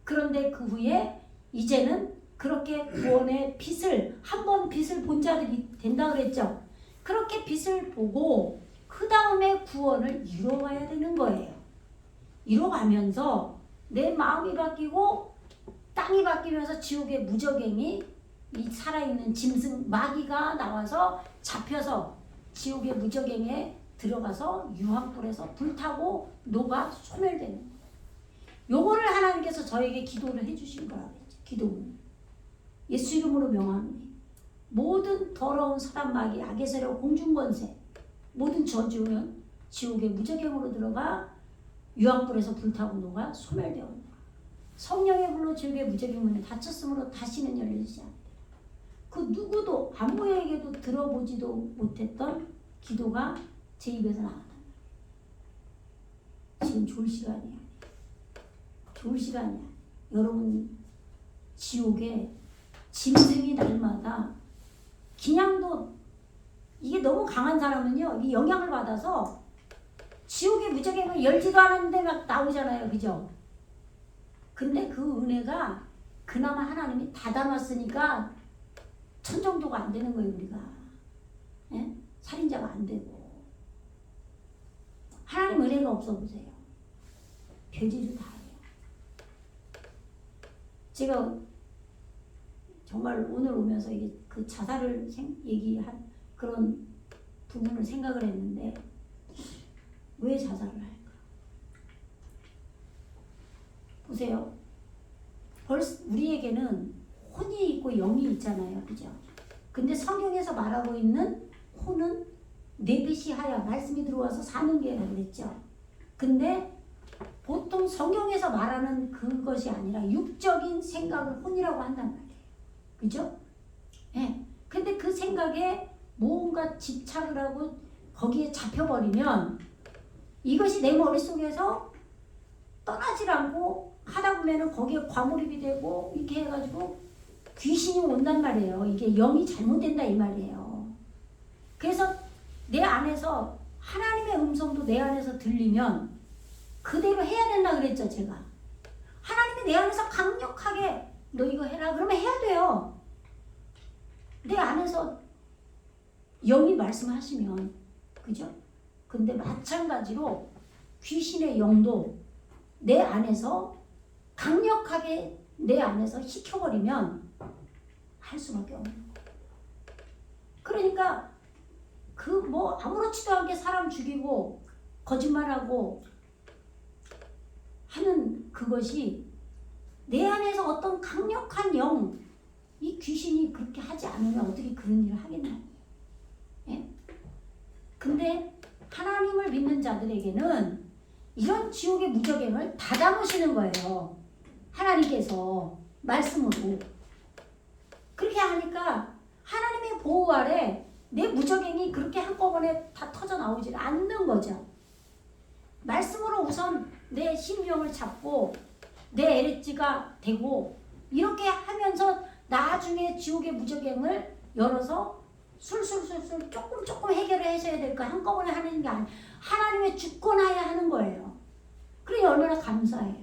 그런데 그 후에 이제는 그렇게 구원의 빛을 한 번 빛을 본 자들이 된다 그랬죠? 그렇게 빛을 보고 그 다음에 구원을 이뤄가야 되는 거예요. 이뤄가면서 내 마음이 바뀌고 땅이 바뀌면서 지옥의 무적행이 이 살아있는 짐승 마귀가 나와서 잡혀서 지옥의 무적행에 들어가서 유황불에서 불타고 녹아 소멸되는 거예요. 요거를 하나님께서 저에게 기도를 해주신 거라고 했죠. 기도문. 예수 이름으로 명하노니 모든 더러운 사람 마귀 악의 세력 공중권세 모든 저주는 지옥의 무적행으로 들어가 유황불에서 불타고 녹아 소멸되었노라. 성령의 불로 지옥의 무적행 문에 닫혔으므로 다시는 열리지 않는다. 그 누구도 아무에게도 들어보지도 못했던 기도가 제 입에서 나왔단 말이야. 지금 좋을 시간이야. 좋을 시간이야. 여러분 지옥에 짐승이 날마다 그냥도 이게 너무 강한 사람은요 이 영향을 받아서 지옥의 무적행을 열지도 않았는데 막 나오잖아요. 그죠? 근데 그 은혜가 그나마 하나님이 다 담았으니까 천정도가 안 되는 거예요. 우리가 예? 살인자가 안 되고 하나님 은혜가 없어 보세요. 별짓을 다 해요. 제가 정말 오늘 오면서 이게 그 자살을 얘기한 그런 부분을 생각을 했는데 왜 자살을 할까? 보세요. 벌써 우리에게는 혼이 있고 영이 있잖아요. 그죠? 근데 성경에서 말하고 있는 혼은 내비시하여 말씀이 들어와서 사는 게라고 그랬죠. 근데 보통 성경에서 말하는 그것이 아니라 육적인 생각을 혼이라고 한단 말이에요. 그죠? 예. 근데 그 생각에 뭔가 집착을 하고 거기에 잡혀버리면 이것이 내 머릿속에서 떠나질 않고 하다 보면은 거기에 과몰입이 되고 이렇게 해가지고 귀신이 온단 말이에요. 이게 영이 잘못된다 이 말이에요. 그래서 내 안에서 하나님의 음성도 내 안에서 들리면 그대로 해야 된다 그랬죠. 제가 하나님이 내 안에서 강력하게 너 이거 해라 그러면 해야 돼요. 내 안에서 영이 말씀하시면 그죠? 근데 마찬가지로 귀신의 영도 내 안에서 강력하게 내 안에서 시켜버리면 할 수밖에 없는 거예요. 그러니까 그 뭐 아무렇지도 않게 사람 죽이고 거짓말하고 하는 그것이 내 안에서 어떤 강력한 영, 이 귀신이 그렇게 하지 않으면 어떻게 그런 일을 하겠나요? 예? 근데 하나님을 믿는 자들에게는 이런 지옥의 무적행을 다 담으시는 거예요. 하나님께서 말씀으로. 그렇게 하니까 하나님의 보호 아래 내 무적행이 그렇게 한꺼번에 다 터져 나오지 않는 거죠. 말씀으로 우선 내 심령을 잡고 내 에레지가 되고 이렇게 하면서 나중에 지옥의 무적행을 열어서 술술술술 조금 해결을 하셔야 될 거 한꺼번에 하는 게 아니에요. 하나님의 주권하에 하는 거예요. 그러니 얼마나 감사해요.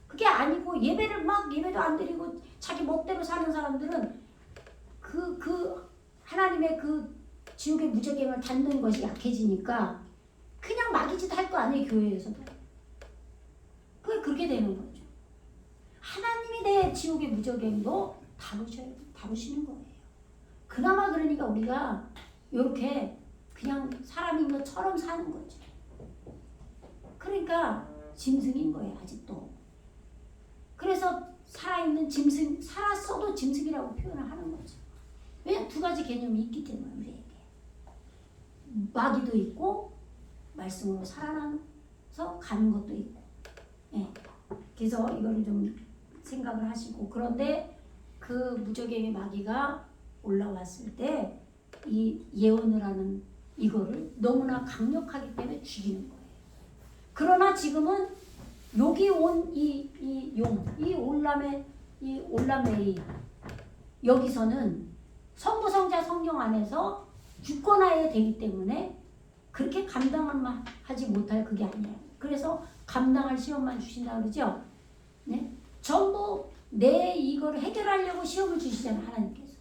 그게 아니고 예배도 안 드리고 자기 멋대로 사는 사람들은 그 하나님의 그 지옥의 무적행을 닫는 것이 약해지니까 그냥 마귀짓 할 거 아니에요. 교회에서도. 그게 그렇게 되는 거죠. 하나님이 내 지옥의 무적행도 다루시는 거예요. 그나마 그러니까 우리가 이렇게 그냥 사람인 것처럼 사는 거죠. 그러니까 짐승인 거예요. 아직도. 그래서 살아있는 짐승, 살았어도 짐승이라고 표현을 하는 거죠. 왜? 두 가지 개념이 있기 때문에 우리에게. 마귀도 있고 말씀으로 살아나서 가는 것도 있고. 예. 그래서 이거를 좀 생각을 하시고, 그런데 그 무적행의 마귀가 올라왔을 때 이 예언을 하는 이거를 너무나 강력하기 때문에 죽이는 거예요. 그러나 지금은 여기 온 이 올라메이 여기서는 성부 성자 성령 안에서 주권하에 되기 때문에 그렇게 감당만 하지 못할 그게 아니에요. 그래서 감당할 시험만 주신다 그러죠. 네? 전부 내 이거를 해결하려고 시험을 주시잖아요. 하나님께서.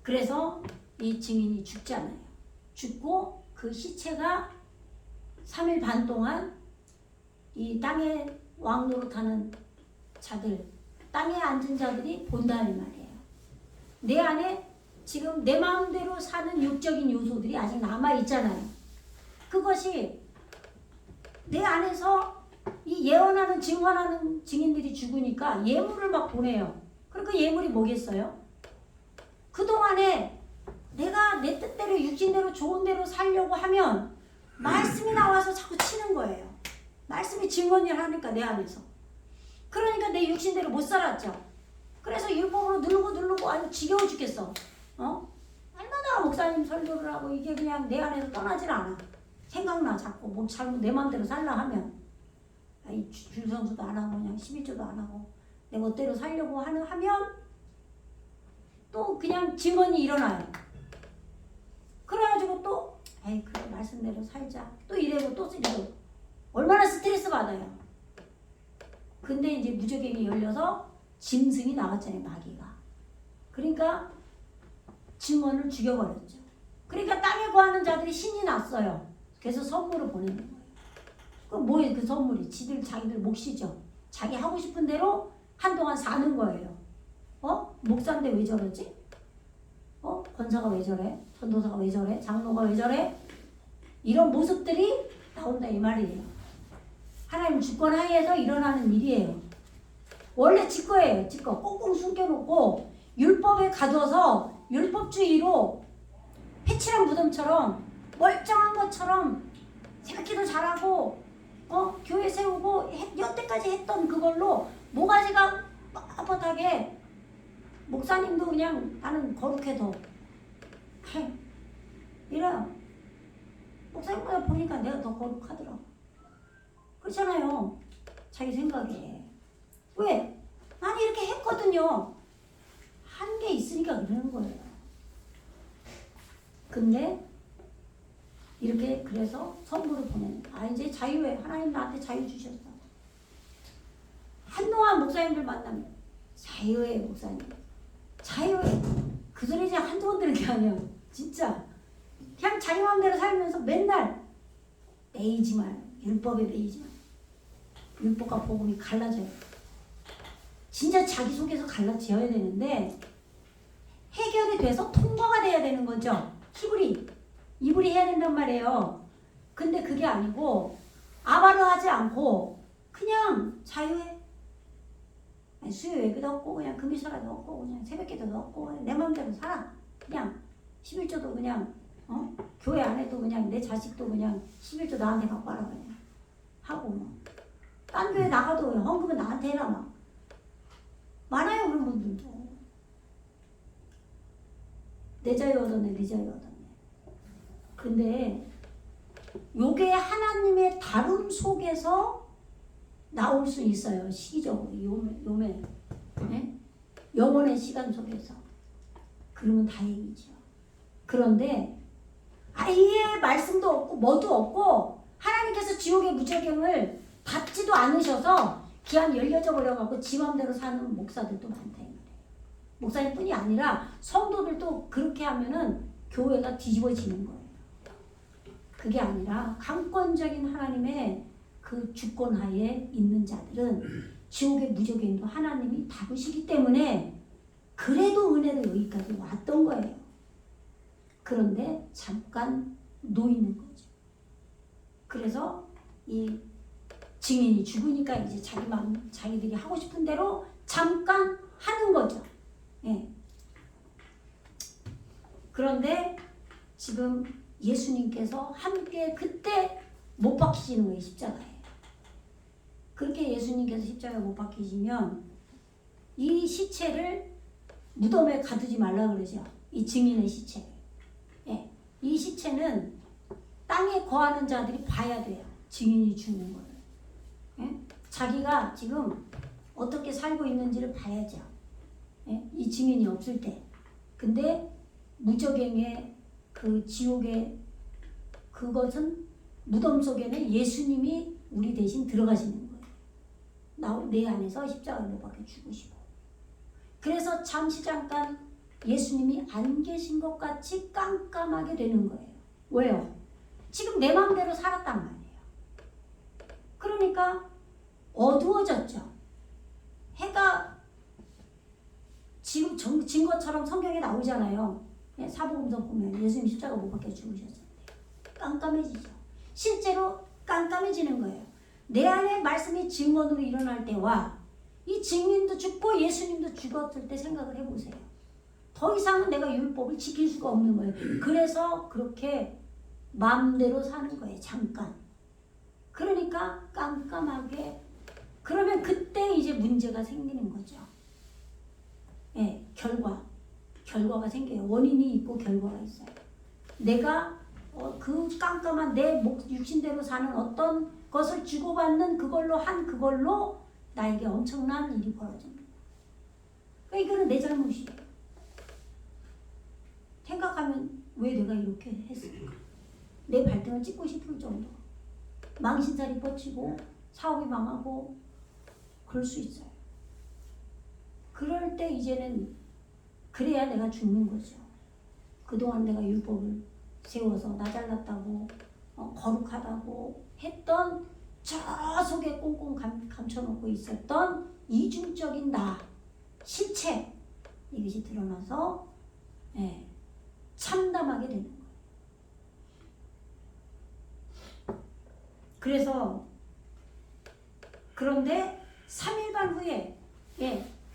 그래서 이 증인이 죽잖아요. 죽고 그 시체가 3일 반 동안 이 땅에 왕노릇하는 자들, 땅에 앉은 자들이 본다는 말이에요. 내 안에 지금 내 마음대로 사는 육적인 요소들이 아직 남아있잖아요. 그것이 내 안에서 이 예언하는 증언하는 증인들이 죽으니까 예물을 막 보내요. 그럼 그 예물이 뭐겠어요? 그동안에 내가 내 뜻대로 육신대로 좋은 대로 살려고 하면 말씀이 나와서 자꾸 치는 거예요. 말씀이 증언을 하니까 내 안에서. 그러니까 내 육신대로 못 살았죠. 그래서 율법으로 누르고 아주 지겨워 죽겠어. 얼마나 목사님 설교를 하고 이게 그냥 내 안에서 떠나질 않아. 생각나 자꾸 뭐 잘못 내 마음대로 살라 하면 줄성수도 안 하고 그냥 11조도 안 하고 내 멋대로 살려고 하면 또 그냥 증언이 일어나요. 그래가지고 또 그래 말씀대로 살자 또 이래고 또 이래고 얼마나 스트레스 받아요. 근데 이제 무적행이 열려서 짐승이 나왔잖아요. 마귀가. 그러니까 증언을 죽여버렸죠. 그러니까 땅에 거하는 자들이 신이 났어요. 그래서 선물을 보내는 거예요. 그럼 뭐예요? 그 선물이 자기들 몫이죠. 자기 하고 싶은 대로 한동안 사는 거예요. 목사인데 왜 저러지? 권사가 왜 저래? 전도사가 왜 저래? 장로가 왜 저래? 이런 모습들이 나온다 이 말이에요. 하나님 주권 하에서 일어나는 일이에요. 원래 지 거예요. 지 거. 꽁꽁 숨겨놓고 율법에 가둬서 율법주의로 패칠한 무덤처럼 멀쩡한 것처럼 새벽기도 잘하고 교회 세우고 여태까지 했던 그걸로 모가지가 뻣뻣하게 목사님도 그냥 나는 거룩해도 이래요. 목사님보다 보니까 내가 더 거룩하더라고. 그렇잖아요. 자기 생각에. 왜? 나는 이렇게 했거든요. 한 게 있으니까 그러는 거예요. 근데 이렇게 그래서 선물을 보내는 이제 자유해. 하나님 나한테 자유 주셨어. 한동안 목사님들 만나면 자유해 목사님. 자유해. 그 소리 이제 한두 번 들은 게 아니야. 진짜. 그냥 자기 마음대로 살면서 맨날 매이지 마요. 율법에 매이지 마요. 율법과 복음이 갈라져요. 진짜 자기 속에서 갈라져야 되는데 해결이 돼서 통과가 돼야 되는 거죠. 이불이 해야 된단 말이에요. 근데 그게 아니고 아바를 하지 않고 그냥 자유해. 수요 예배도 없고 그냥 금이설화도 없고 그냥 새벽기도도 없고 내 마음대로 살아. 그냥 11조도 그냥 교회 안에도 그냥 내 자식도 그냥 11조 나한테 갖고 와라 그냥 하고 뭐. 딴 교회 나가도 헌금은 나한테 해라 막. 많아요 그런 분들도. 내 자유 얻었네 네 자유 얻었네. 근데 요게 하나님의 다름 속에서 나올 수 있어요. 시기적으로 요매 네? 영원의 시간 속에서. 그러면 다행이죠. 그런데 아예 말씀도 없고 뭐도 없고 하나님께서 지옥의 무적행을 받지도 않으셔서 기한 열려져 버려갖고 지 맘대로 사는 목사들도 많다 이 말이에요. 목사님뿐이 아니라 성도들도 그렇게 하면은 교회가 뒤집어지는 거예요. 그게 아니라 강권적인 하나님의 그 주권하에 있는 자들은 지옥의 무적행도 하나님이 다루시기 때문에 그래도 은혜로 여기까지 왔던 거예요. 그런데 잠깐 놓이는 거죠. 그래서 이 증인이 죽으니까 이제 자기들이 하고 싶은 대로 잠깐 하는 거죠. 예. 그런데 지금 예수님께서 함께 그때 못 박히시는 거예요. 십자가에. 그렇게 예수님께서 십자가에 못 박히시면 이 시체를 무덤에 가두지 말라 그러죠. 이 증인의 시체를. 예. 이 시체는 땅에 거하는 자들이 봐야 돼요. 증인이 죽는 거를. 예? 자기가 지금 어떻게 살고 있는지를 봐야죠. 예? 이 증인이 없을 때. 근데 무적행의 그 지옥의 그것은 무덤 속에는 예수님이 우리 대신 들어가시는 거예요. 내 안에서 십자가를 못 박혀 죽으시고. 그래서 잠시 잠깐 예수님이 안 계신 것 같이 깜깜하게 되는 거예요. 왜요? 지금 내 마음대로 살았단 말이에요. 그러니까 어두워졌죠. 해가 지금 진 것처럼 성경에 나오잖아요. 사복음서 보면 예수님 십자가 못 박혀 죽으셨는데 깜깜해지죠. 실제로 깜깜해지는 거예요. 내 안에 말씀이 증언으로 일어날 때와 이 증인도 죽고 예수님도 죽었을 때 생각을 해보세요. 더 이상은 내가 율법을 지킬 수가 없는 거예요. 그래서 그렇게 마음대로 사는 거예요. 잠깐. 그러니까 깜깜하게. 그러면 그때 이제 문제가 생기는 거죠. 예, 결과가 생겨요. 원인이 있고 결과가 있어요. 내가 그 깜깜한 내 육신대로 사는 어떤 것을 주고받는 그걸로 나에게 엄청난 일이 벌어집니다. 그러니까 이거는 내 잘못이에요. 생각하면 왜 내가 이렇게 했을까? 내 발등을 찍고 싶을 정도. 망신살이 뻗치고 사업이 망하고 그럴 수 있어요. 그럴 때 이제는 그래야 내가 죽는 거죠. 그동안 내가 율법을 세워서 나 잘났다고 거룩하다고 했던 저 속에 꽁꽁 감춰놓고 있었던 이중적인 나, 실체 이것이 드러나서 참담하게 되는 거예요. 그래서 그런데 3일반 후에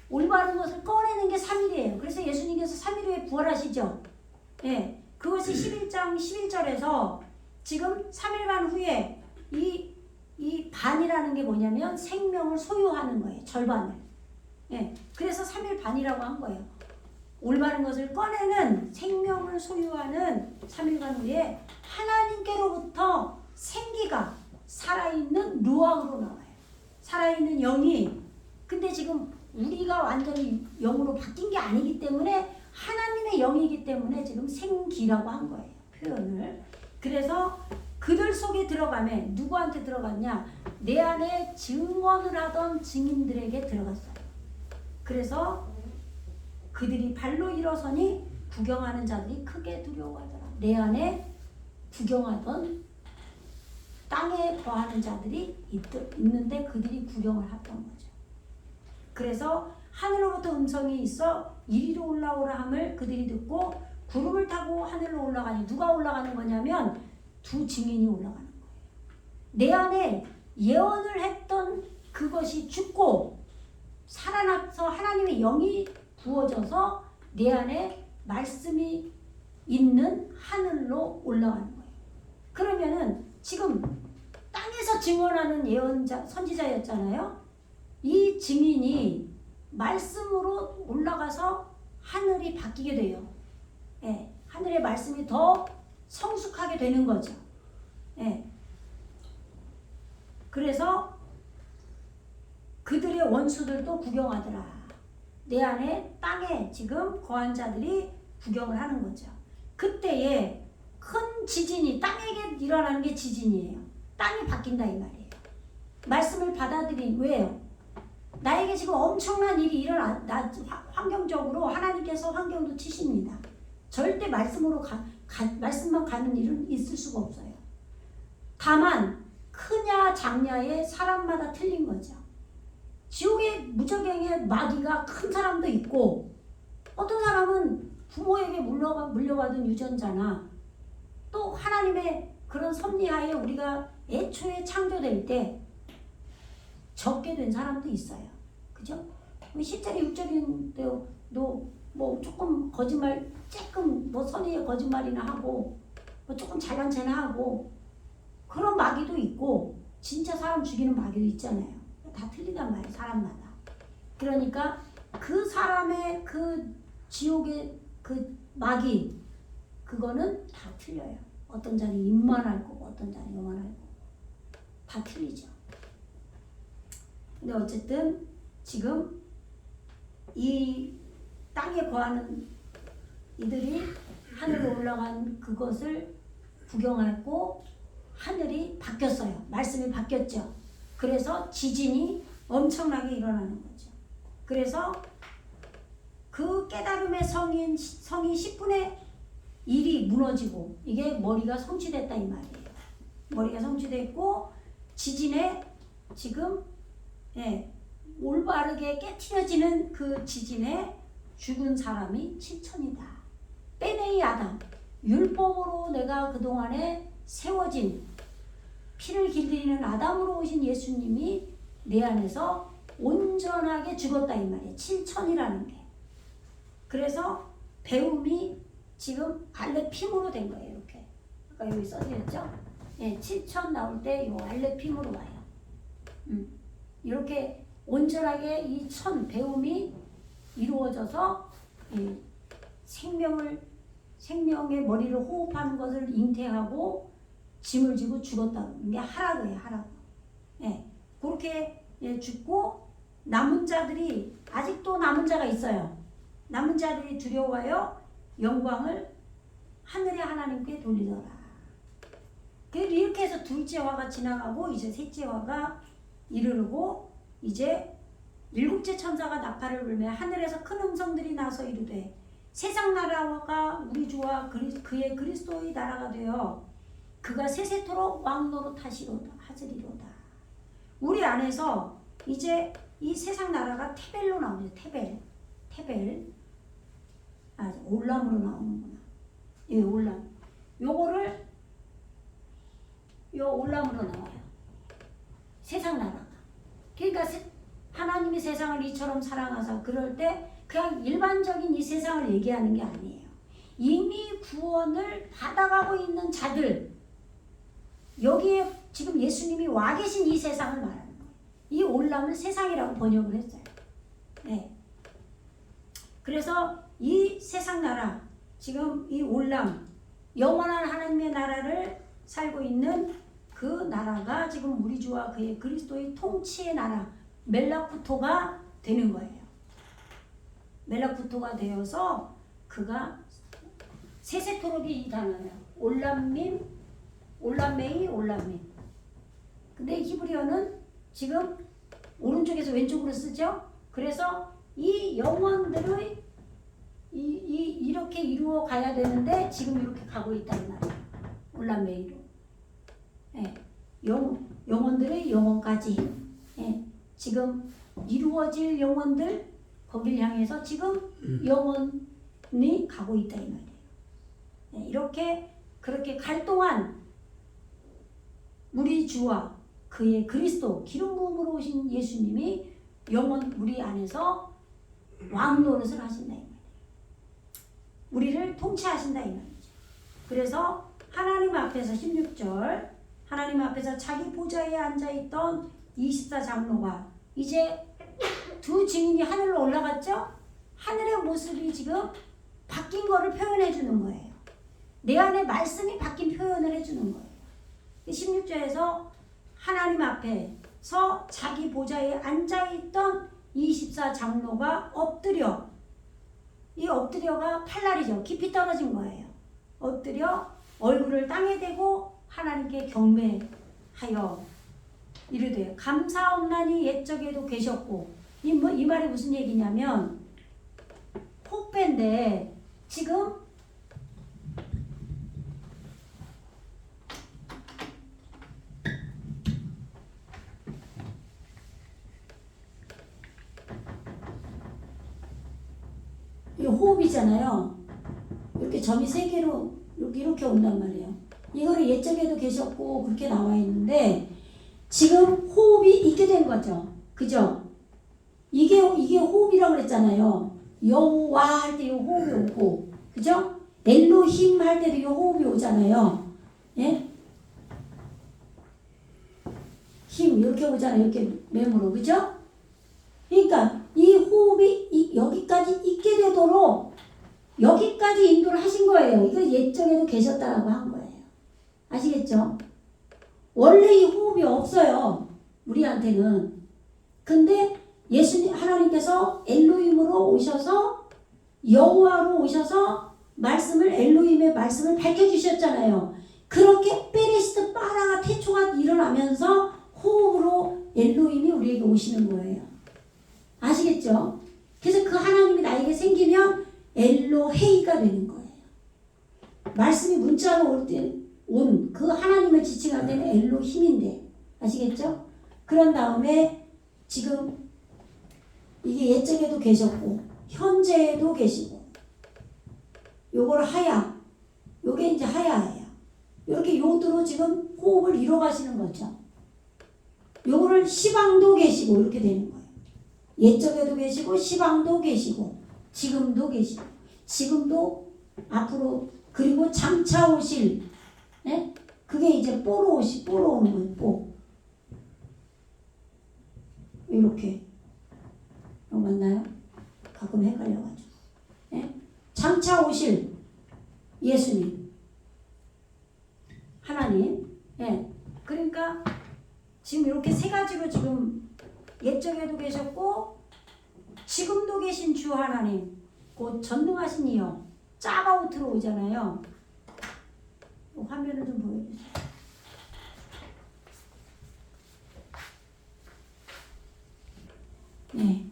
올바른 것을 꺼내는 게 3일이에요. 그래서 예수님께서 3일 후에 부활하시죠. 그것이 11장 11절에서 지금 3일반 후에 이 반이라는 게 뭐냐면 생명을 소유하는 거예요. 절반을. 그래서 3일 반이라고 한 거예요. 올바른 것을 꺼내는 생명을 소유하는 3일간 후에 하나님께로부터 생기가 살아있는 루앙으로 나와요. 살아있는 영이. 근데 지금 우리가 완전히 영으로 바뀐 게 아니기 때문에 하나님의 영이기 때문에 지금 생기라고 한 거예요. 표현을. 그래서 그들 속에 들어가면 누구한테 들어갔냐? 내 안에 증언을 하던 증인들에게 들어갔어요. 그래서 그들이 발로 일어서니 구경하는 자들이 크게 두려워하더라. 내 안에 구경하던 땅에 거하는 자들이 있는데 그들이 구경을 했던 거죠. 그래서 하늘로부터 음성이 있어 이리로 올라오라 함을 그들이 듣고 구름을 타고 하늘로 올라가니 누가 올라가는 거냐면 두 증인이 올라가는 거예요. 내 안에 예언을 했던 그것이 죽고 살아나서 하나님의 영이 부어져서 내 안에 말씀이 있는 하늘로 올라가는 거예요. 그러면은 지금 땅에서 증언하는 예언자, 선지자였잖아요. 이 증인이 말씀으로 올라가서 하늘이 바뀌게 돼요. 하늘의 말씀이 더 성숙하게 되는 거죠. 그래서 그들의 원수들도 구경하더라. 내 안에 땅에 지금 거한 자들이 구경을 하는 거죠. 그때에 큰 지진이 땅에게 일어나는 게 지진이에요. 땅이 바뀐다 이 말이에요. 말씀을 받아들인 왜요? 나에게 지금 엄청난 일이 환경적으로 하나님께서 환경도 치십니다. 절대 말씀으로 말씀만 가는 일은 있을 수가 없어요. 다만 크냐 작냐에 사람마다 틀린 거죠. 지옥의 무저갱의 마귀가 큰 사람도 있고 어떤 사람은 부모에게 물려받은 유전자나 또 하나님의 그런 섭리하에 우리가 애초에 창조될 때 적게 된 사람도 있어요. 그죠? 실제로 육적인데도 뭐 조금 거짓말, 조금 뭐 선의의 거짓말이나 하고 뭐 조금 잘난 체나 하고 그런 마귀도 있고 진짜 사람 죽이는 마귀도 있잖아요. 다 틀리단 말이에요. 사람마다. 그러니까 그 사람의 그 지옥의 그 마귀 그거는 다 틀려요. 어떤 자는 임만할 거고 어떤 자는 영원할 거고 다 틀리죠. 근데 어쨌든 지금 이 땅에 거하는 이들이 하늘로 올라간 그것을 구경했고 하늘이 바뀌었어요. 말씀이 바뀌었죠. 그래서 지진이 엄청나게 일어나는 거죠. 그래서 그 깨달음의 성이 10분의 1이 무너지고 이게 머리가 성취됐다 이 말이에요. 머리가 성취됐고 지진에 지금 올바르게 깨트려지는 그 지진에 죽은 사람이 7천이다. 빼내이 아담. 율법으로 내가 그동안에 세워진 피를 길들이는 아담으로 오신 예수님이 내 안에서 온전하게 죽었다 이 말이에요. 7천이라는 게. 그래서 배움이 지금 알레핌으로 된 거예요. 이렇게. 아까 여기 써있죠? 7천 나올 때 이 알레핌으로 와요. 이렇게 온전하게 이 천 배움이 이루어져서 생명의 머리를 호흡하는 것을 잉태하고 짐을 지고 죽었다. 이게 하라고예요. 하라고. 그렇게 죽고 남은 자들이 아직도 남은 자가 있어요. 남은 자들이 두려워하여 영광을 하늘의 하나님께 돌리더라. 이렇게 해서 둘째 화가 지나가고 이제 셋째 화가 이르르고 이제 일곱째 천사가 나팔을 불매 하늘에서 큰 음성들이 나서 이르되 세상 나라가 우리 주와 그의 그리스도의 나라가 되어 그가 세세토록 왕노릇 하시리로다. 우리 안에서 이제 이 세상 나라가 테벨로 나오죠. 테벨. 올람으로 나오는구나. 올람. 요거를 올람으로 나와요. 세상 나라가. 그러니까 하나님이 세상을 이처럼 사랑하사 그럴 때 그냥 일반적인 이 세상을 얘기하는 게 아니에요. 이미 구원을 받아가고 있는 자들, 여기에 지금 예수님이 와 계신 이 세상을 말하는 거예요. 이 올람을 세상이라고 번역을 했어요. 그래서 이 세상 나라, 지금 이 올람, 영원한 하나님의 나라를 살고 있는 그 나라가 지금 우리 주와 그의 그리스도의 통치의 나라, 멜라쿠토가 되는 거예요. 멜라쿠토가 되어서 그가 세세토록이 이 단어예요. 올람밈. 근데 히브리어는 지금 오른쪽에서 왼쪽으로 쓰죠. 그래서 이 영혼들의 이렇게 이루어 가야 되는데 지금 이렇게 가고 있다는 말이에요. 올람메이로. 영혼들의 영혼까지. 지금 이루어질 영혼들 거길 향해서 지금 영혼이 가고 있다 이 말이에요. 이렇게 그렇게 갈 동안 우리 주와 그의 그리스도 기름 부음으로 오신 예수님이 영원 우리 안에서 왕 노릇을 하신다 이 말이에요. 우리를 통치하신다 이 말이죠. 그래서 하나님 앞에서 16절 하나님 앞에서 자기 보좌에 앉아있던 24장로가 이제 두 증인이 하늘로 올라갔죠? 하늘의 모습이 지금 바뀐 거를 표현해 주는 거예요. 내 안에 말씀이 바뀐 표현을 해주는 거예요. 16절에서 하나님 앞에서 자기 보좌에 앉아있던 24장로가 엎드려, 이 엎드려가 팔날이죠. 깊이 떨어진 거예요. 엎드려 얼굴을 땅에 대고 하나님께 경배하여 이르되 감사옵나니 옛적에도 계셨고, 이 말이 무슨 얘기냐면 혹배인데 지금 이 호흡이잖아요. 이렇게 점이 세 개로 이렇게 온단 말이에요. 이거를 옛적에도 계셨고 그렇게 나와 있는데 지금 호흡이 있게 된 거죠. 그죠? 이게 호흡이라고 그랬잖아요. 여호와 할 때 이 호흡이 오고, 그죠? 엘로힘 할 때도 이 호흡이 오잖아요. 예? 힘 이렇게 오잖아요. 이렇게 매무로, 그죠? 그러니까 이 호흡이 여기까지 있게 되도록 여기까지 인도를 하신 거예요. 이거 옛적에도 계셨다라고 한 거예요. 아시겠죠? 원래 이 호흡이 없어요. 우리한테는. 근데 예수님 하나님께서 엘로힘으로 오셔서 여호와로 오셔서 엘로힘의 말씀을 밝혀주셨잖아요. 그렇게 베레시트 빠라가 태초가 일어나면서 호흡으로 엘로힘이 우리에게 오시는 거예요. 아시겠죠? 그래서 그 하나님이 나에게 생기면 엘로헤이가 되는 거예요. 말씀이 문자로 올 때 온 그 하나님을 지칭할 때는 엘로힘인데 아시겠죠? 그런 다음에 지금 이게 옛적에도 계셨고 현재에도 계시고 요걸 하야 요게 이제 하야예요. 이렇게 요드로 지금 호흡을 이뤄 가시는 거죠. 요거를 시방도 계시고 이렇게 되는 거예요. 옛적에도 계시고 시방도 계시고 지금도 계시고 지금도 앞으로 그리고 장차 오실 예? 그게 이제 뽀로 오는 거예요. 뽀 이렇게 맞나요? 가끔 헷갈려가지고 예? 장차 오실 예수님 하나님 예. 그러니까 지금 이렇게 세 가지로 지금 옛적에도 계셨고 지금도 계신 주 하나님 곧 전능하신 이여 짜바오트로 오잖아요. 화면을 좀 보여주세요. 네.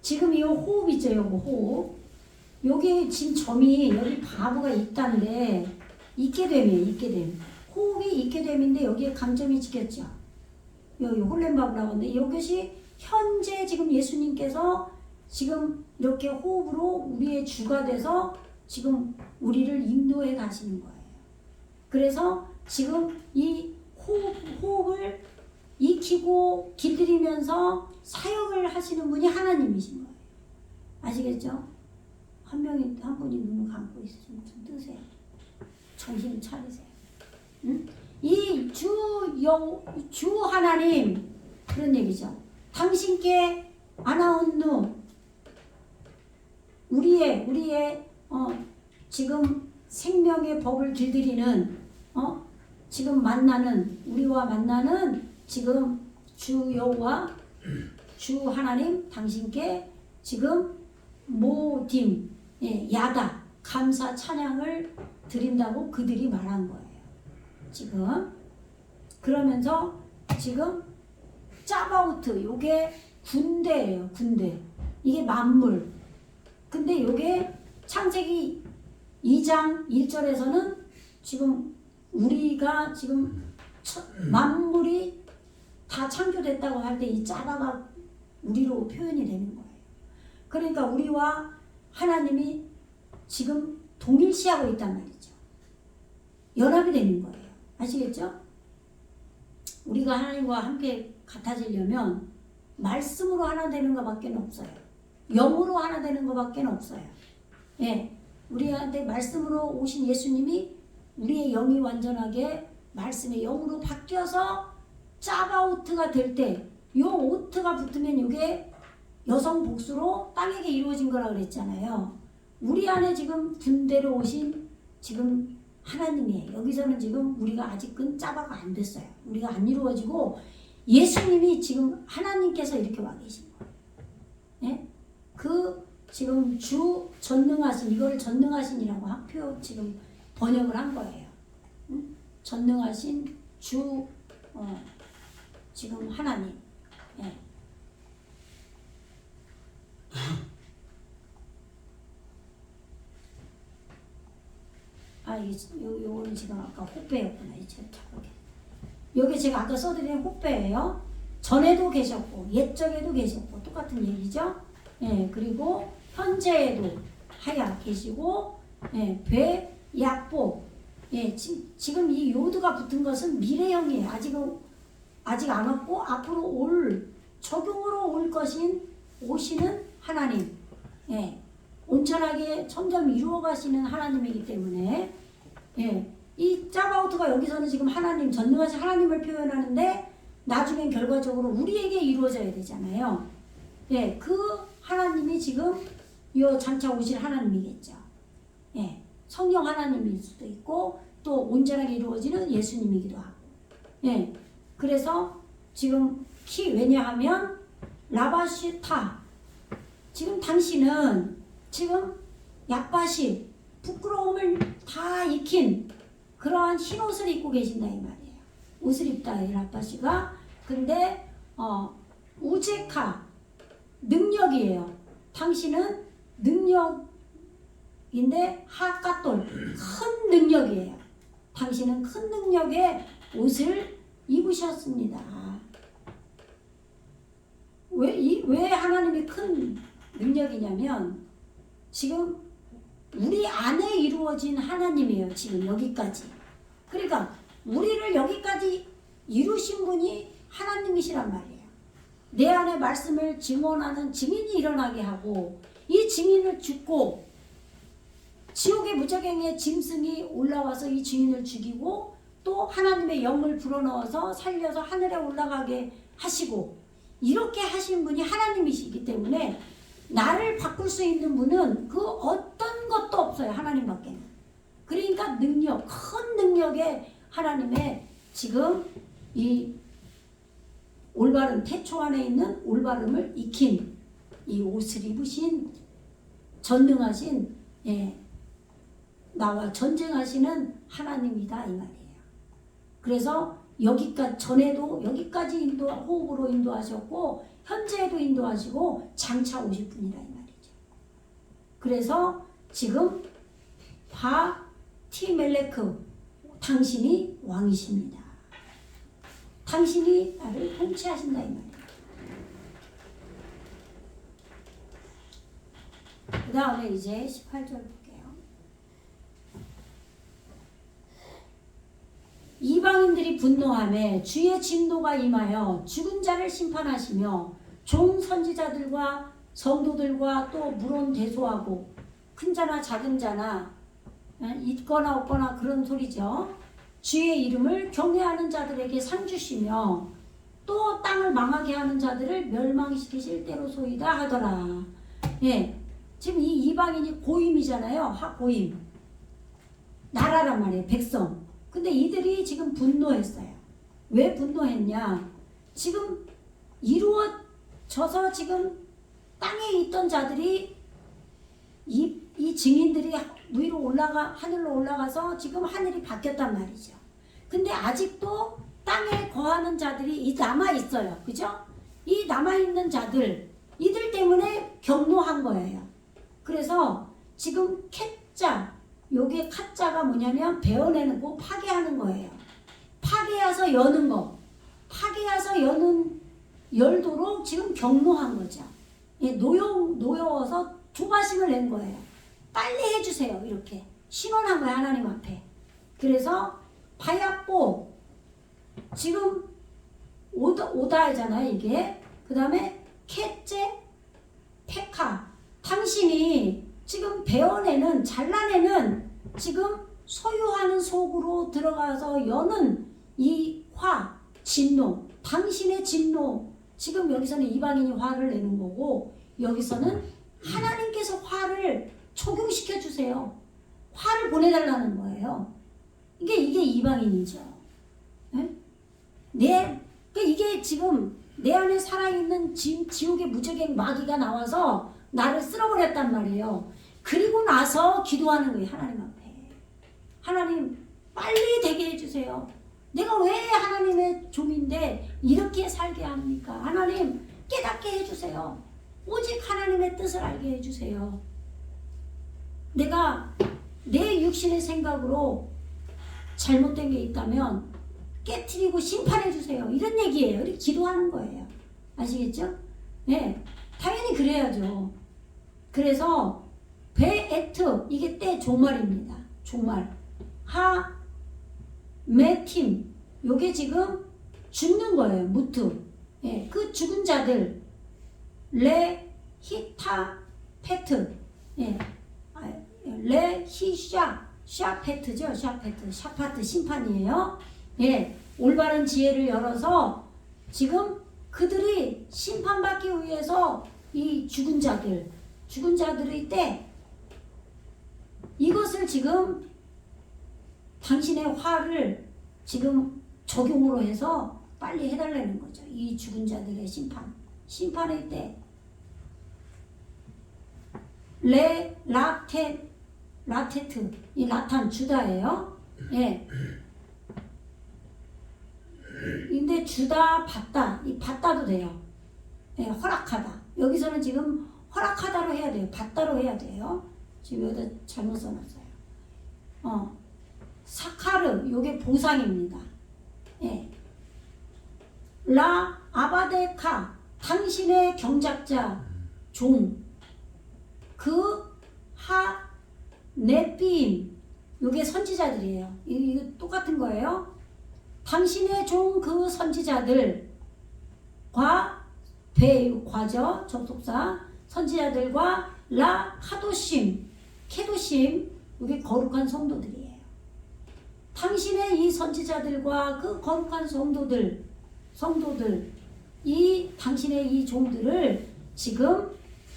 지금 이 호흡 있죠, 요거 호흡. 요게 지금 점이 여기 바보가 있다는데 있게 됨. 호흡이 있게 됨인데 여기에 감점이 찍혔죠. 여기 홀렘바브라고 하는데 이것이 현재 지금 예수님께서 지금 이렇게 호흡으로 우리의 주가 돼서 지금 우리를 인도해 가시는 거예요. 그래서 지금 이 호흡을 익히고 길들이면서 사역을 하시는 분이 하나님이신 거예요. 아시겠죠? 한 분이 눈을 감고 있으시면 좀 뜨세요. 정신을 차리세요. 응? 이 주 하나님 그런 얘기죠. 당신께 아나온누 우리의 지금 생명의 법을 길들이는 지금 우리와 만나는 지금 주 여호와 주 하나님 당신께 지금 모딤 야다 감사 찬양을 드린다고 그들이 말한 거예요. 지금 그러면서 지금 짜바우트 요게 군대예요. 군대 이게 만물 근데 요게 창세기 2장 1절에서는 지금 우리가 지금 만물이 다 창조됐다고 할 때 이 짜바가 우리로 표현이 되는 거예요. 그러니까 우리와 하나님이 지금 동일시하고 있단 말이죠. 연합이 되는 거예요. 아시겠죠? 우리가 하나님과 함께 같아지려면 말씀으로 하나 되는 것밖에 없어요. 영으로 하나 되는 것밖에 없어요. 예, 우리한테 말씀으로 오신 예수님이 우리의 영이 완전하게 말씀의 영으로 바뀌어서 짜바오트가 될 때 요 오트가 붙으면 이게 여성 복수로 땅에게 이루어진 거라 그랬잖아요. 우리 안에 지금 군대로 오신 지금 하나님이에요. 여기서는 지금 우리가 아직은 짜바가 안 됐어요. 우리가 안 이루어지고 예수님이 지금 하나님께서 이렇게 와 계신 거예요. 예? 그 지금 주 전능하신 이거를 전능하신이라고 학표 지금 번역을 한 거예요. 응? 전능하신 주 지금 하나님. 예. 요거는 지금 아까 호빼였구나. 여기 제가 아까 써드린 호빼예요. 전에도 계셨고 옛적에도 계셨고 똑같은 얘기죠. 예, 그리고 현재에도 하야 계시고 예, 배 약보 예, 지금 이 요드가 붙은 것은 미래형이에요. 아직 안 왔고 앞으로 적용으로 올 것인 오시는 하나님 예, 온전하게 점점 이루어가시는 하나님이기 때문에 예, 이 짜바우트가 여기서는 지금 하나님 전능하신 하나님을 표현하는데 나중엔 결과적으로 우리에게 이루어져야 되잖아요. 예, 그 하나님이 지금 요 장차 오실 하나님이겠죠. 예, 성령 하나님일 수도 있고 또 온전하게 이루어지는 예수님이기도 하고. 예, 그래서 지금 왜냐하면 라바시타 지금 당신은 지금 약바시 부끄러움을 다 익힌 그러한 흰 옷을 입고 계신다 이 말이에요. 옷을 입다 이 라바시가 근데 우제카 능력이에요. 당신은 능력인데 하까돌 큰 능력이에요. 당신은 큰 능력의 옷을 입으셨습니다. 왜 하나님이 큰 능력이냐면 지금 우리 안에 이루어진 하나님이에요. 지금 여기까지. 그러니까 우리를 여기까지 이루신 분이 하나님이시란 말이에요. 내 안에 말씀을 증언하는 증인이 일어나게 하고 이 증인을 죽고 지옥의 무저갱의 짐승이 올라와서 이 증인을 죽이고 또 하나님의 영을 불어넣어서 살려서 하늘에 올라가게 하시고 이렇게 하신 분이 하나님이시기 때문에 나를 바꿀 수 있는 분은 그 어떤 것도 없어요. 하나님밖에는. 그러니까 능력, 큰 능력의 하나님의 지금 이 올바른 태초 안에 있는 올바름을 익힌 이 옷을 입으신 전능하신 나와 전쟁하시는 하나님이다 이 말이에요. 그래서 여기까지 전에도 여기까지 호흡으로 인도하셨고 현재에도 인도하시고 장차 오실 분이라 이 말이죠. 그래서 지금 바티멜레크 당신이 왕이십니다. 당신이 나를 통치하신다 이 말이에요. 그 다음에 이제 18절 볼게요. 이방인들이 분노하며 주의 진노가 임하여 죽은 자를 심판하시며 종 선지자들과 성도들과 또 물론 대소하고 큰 자나 작은 자나 있거나 없거나 그런 소리죠. 주의 이름을 경외하는 자들에게 상 주시며 또 땅을 망하게 하는 자들을 멸망시키실 때로소이다 하더라. 지금 이 이방인이 고임이잖아요. 하고임. 나라란 말이에요. 백성. 근데 이들이 지금 분노했어요. 왜 분노했냐? 지금 이루어져서 지금 땅에 있던 자들이 이 증인들이 위로 하늘로 올라가서 지금 하늘이 바뀌었단 말이죠. 근데 아직도 땅에 거하는 자들이 남아있어요. 그죠? 이 남아있는 자들, 이들 때문에 경노한 거예요. 그래서 지금 캣자, 요게 카자가 뭐냐면 베어내는 거, 파괴하는 거예요. 파괴해서 여는 거. 파괴해서 열도록 지금 경노한 거죠. 노여워서 조바심을 낸 거예요. 빨리 해주세요. 이렇게 신원한 거예요. 하나님 앞에. 그래서 바야뽀 지금 오다잖아요. 이게. 그 다음에 캣제 페카 당신이 지금 베어내는 잘라내는 지금 소유하는 속으로 들어가서 여는 이 진노 당신의 진노 지금 여기서는 이방인이 화를 내는 거고 여기서는 하나님께서 화를 적용시켜 주세요. 화를 보내달라는 거예요. 이게 이방인이죠. 이게 지금 내 안에 살아있는 지옥의 무저갱 마귀가 나와서 나를 쓸어버렸단 말이에요. 그리고 나서 기도하는 거예요. 하나님 앞에. 하나님 빨리 되게 해주세요. 내가 왜 하나님의 종인데 이렇게 살게 합니까? 하나님 깨닫게 해주세요. 오직 하나님의 뜻을 알게 해주세요. 내가 내 육신의 생각으로 잘못된 게 있다면 깨트리고 심판해 주세요. 이런 얘기예요. 이렇게 기도하는 거예요. 아시겠죠? 네, 당연히 그래야죠. 그래서 베에트 이게 때 종말입니다. 종말. 메팀 요게 지금 죽는 거예요. 무트. 그 죽은 자들 히타페트 샤페트죠. 샤파트 심판이에요. 올바른 지혜를 열어서 지금 그들이 심판받기 위해서 이 죽은 자들의 때 이것을 지금 당신의 화를 지금 적용으로 해서 빨리 해달라는 거죠. 이 죽은 자들의 심판의 때 라테트 이 라탄 주다예요. 근데 주다 받다 이 받다도 돼요. 허락하다. 여기서는 지금 허락하다로 해야 돼요. 받다로 해야 돼요. 지금 여기다 잘못 써놨어요. 사카르, 요게 보상입니다. 예. 라 아바데카, 당신의 경작자, 종. 그 하 네피임, 요게 선지자들이에요. 이거 똑같은 거예요. 당신의 종 그 선지자들과 과죠, 접속사. 선지자들과 라 카도심, 케도심, 이게 거룩한 성도들이에요. 당신의 이 선지자들과 그 거룩한 성도들, 이 당신의 이 종들을 지금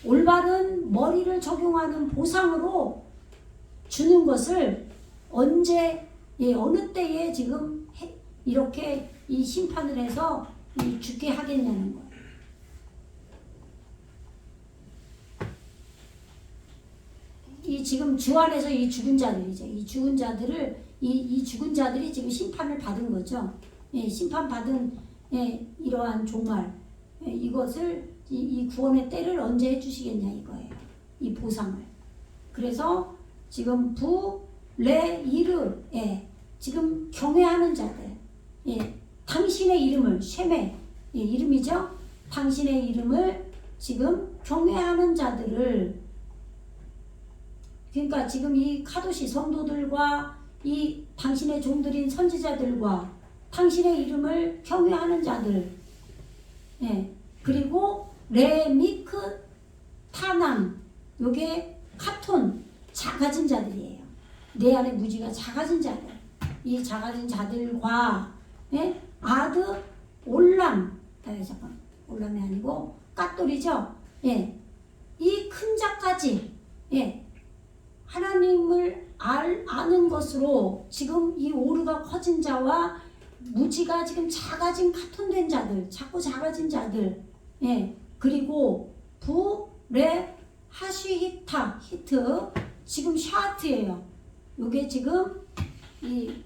올바른 머리를 적용하는 보상으로 주는 것을 언제, 어느 때에 지금 이렇게 이 심판을 해서 죽게 하겠냐는 거예요. 이 지금 주 안에서 이 죽은 자들이죠. 이 죽은 자들을 이 죽은 자들이 지금 심판을 받은 거죠. 심판받은 이러한 종말, 이것을 이 구원의 때를 언제 해주시겠냐 이거예요. 이 보상을. 그래서 지금 레이르, 지금 경외하는 자들, 당신의 이름을 쉐메, 이름이죠. 당신의 이름을 지금 경외하는 자들을, 그러니까 지금 이 카도시 성도들과 이 당신의 종들인 선지자들과 당신의 이름을 경외하는 자들, 그리고 레미크 타남, 요게 카톤, 작아진 자들이에요. 내 안에 무지가 작아진 자들, 이 작아진 자들과 아드 올람, 잠깐, 올람이 아니고 까돌이죠. 이 큰 자까지 하나님을 아는 것으로 지금 이 오르가 커진 자와 무지가 지금 작아진 카톤된 자들, 자꾸 작아진 자들, 그리고 레 하시히타, 히트, 지금 샤트예요. 요게 지금 이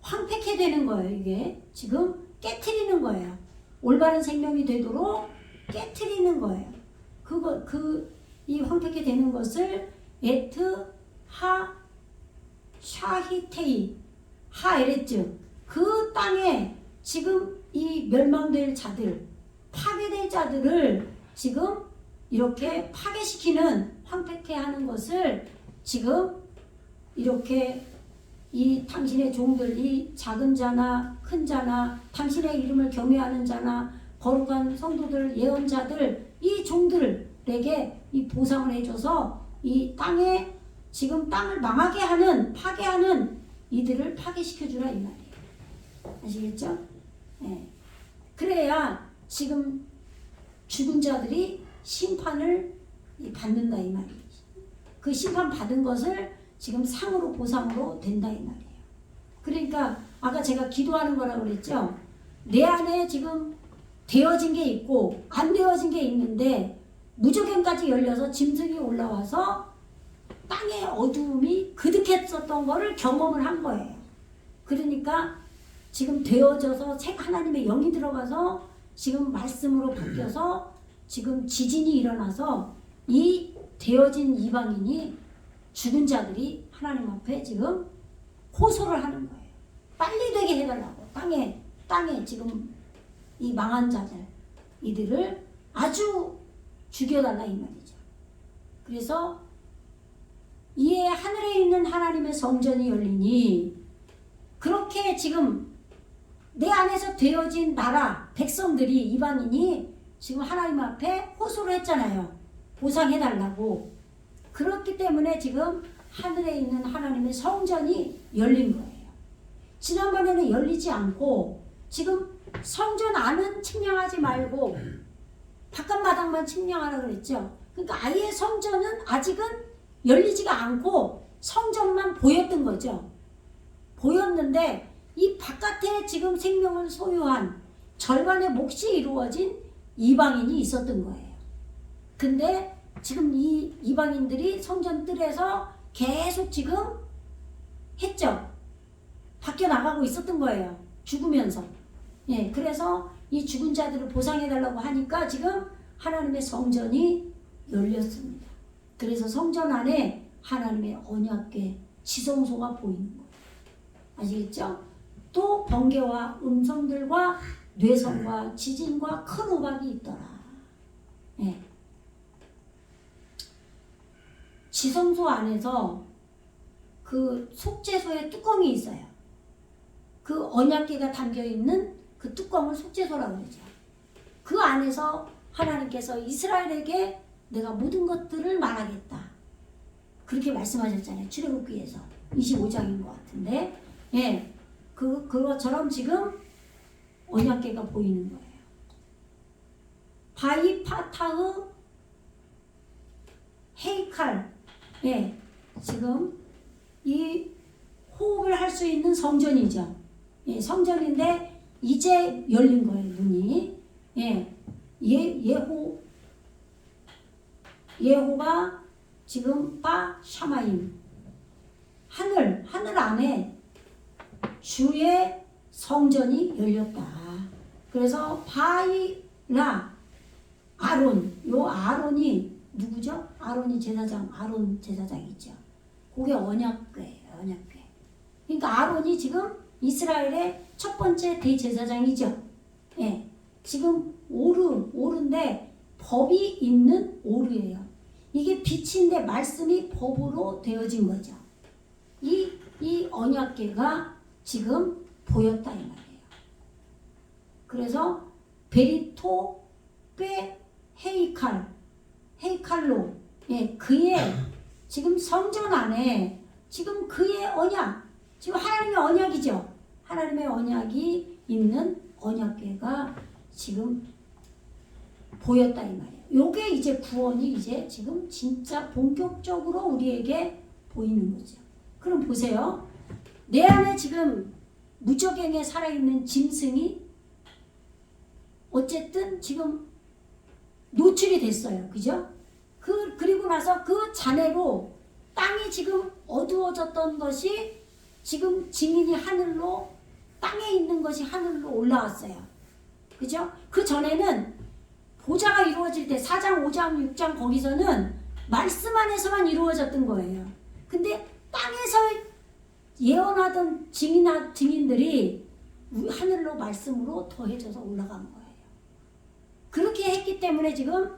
황폐케 되는 거예요. 이게 지금 깨트리는 거예요. 올바른 생명이 되도록 깨트리는 거예요. 이 황폐케 되는 것을 에트 하 샤히테이 하에레츠, 그 땅에 지금 이 멸망될 자들, 파괴될 자들을 지금 이렇게 파괴시키는, 황폐케 하는 것을 지금 이렇게 이 당신의 종들, 이 작은 자나 큰 자나 당신의 이름을 경외하는 자나 거룩한 성도들, 예언자들, 이 종들에게 이 보상을 해줘서 이 땅에 지금 땅을 망하게 하는, 파괴하는 이들을 파괴시켜주라 이 말이에요. 아시겠죠? 그래야 지금 죽은 자들이 심판을 받는다 이 말이에요. 그 심판 받은 것을 지금 상으로, 보상으로 된다 이 말이에요. 그러니까 아까 제가 기도하는 거라고 그랬죠. 내 안에 지금 되어진 게 있고 안 되어진 게 있는데 무조건까지 열려서 짐승이 올라와서 땅의 어두움이 그득했었던 거를 경험을 한 거예요. 그러니까 지금 되어져서 하나님의 영이 들어가서 지금 말씀으로 바뀌어서 지금 지진이 일어나서 이 되어진 이방인이, 죽은 자들이 하나님 앞에 지금 호소를 하는 거예요. 빨리 되게 해달라고. 땅에 지금 이 망한 자들, 이들을 아주 죽여달라 이 말이죠. 그래서 이에 하늘에 있는 하나님의 성전이 열리니, 그렇게 지금 내 안에서 되어진 나라, 백성들이, 이방인이 지금 하나님 앞에 호소를 했잖아요. 보상해달라고. 그렇기 때문에 지금 하늘에 있는 하나님의 성전이 열린 거예요. 지난번에는 열리지 않고 지금 성전 안은 측량하지 말고 바깥마당만 측량하라 그랬죠. 그러니까 아예 성전은 아직은 열리지가 않고 성전만 보였던 거죠. 보였는데 이 바깥에 지금 생명을 소유한 절반의 몫이 이루어진 이방인이 있었던 거예요. 근데 지금 이 이방인들이 성전 뜰에서 계속 지금 했죠. 바뀌어 나가고 있었던 거예요. 죽으면서. 그래서 이 죽은 자들을 보상해달라고 하니까 지금 하나님의 성전이 열렸습니다. 그래서 성전 안에 하나님의 언약궤 지성소가 보이는 거예요. 아시겠죠? 또 번개와 음성들과 뇌성과 지진과 큰 우박이 있더라. 예. 지성소 안에서 그 속죄소에 뚜껑이 있어요. 그 언약궤가 담겨있는 그 뚜껑을 속죄소라고 그러죠. 그 안에서 하나님께서 이스라엘에게 내가 모든 것들을 말하겠다. 그렇게 말씀하셨잖아요. 출애굽기에서 25장인 것 같은데, 예, 그것처럼 지금 언약궤가 보이는 거예요. 바이파타흐 헤이칼, 예, 지금 이 호흡을 할 수 있는 성전이죠. 예, 성전인데 이제 열린 거예요, 문이. 예, 예호가 지금 바 샤마임 하늘 안에 주의 성전이 열렸다. 그래서 바이라 아론, 요 아론이 누구죠? 아론이 제사장, 아론 제사장이죠. 그게 언약궤예요, 언약궤. 그러니까 아론이 지금 이스라엘의 첫 번째 대제사장이죠. 예, 지금 오르인데 법이 있는 오르예요. 이게 빛인데 말씀이 법으로 되어진 거죠. 이 언약궤가 지금 보였다 이 말이에요. 그래서 베리토 꽤 헤이칼로, 예, 그의 지금 성전 안에 지금 그의 언약, 지금 하나님의 언약이죠. 하나님의 언약이 있는 언약궤가 지금 보였다 이 말이에요. 요게 이제 구원이 이제 지금 진짜 본격적으로 우리에게 보이는 거죠. 그럼 보세요. 내 안에 지금 무적행에 살아있는 짐승이 어쨌든 지금 노출이 됐어요. 그죠? 그리고 나서 그 잔해로 땅이 지금 어두워졌던 것이 지금 증인이 하늘로, 땅에 있는 것이 하늘로 올라왔어요. 그죠? 그 전에는 보좌가 이루어질 때 4장, 5장, 6장 거기서는 말씀 안에서만 이루어졌던 거예요. 근데 땅에서 예언하던 증인들이 하늘로 말씀으로 더해져서 올라간 거예요. 그렇게 했기 때문에 지금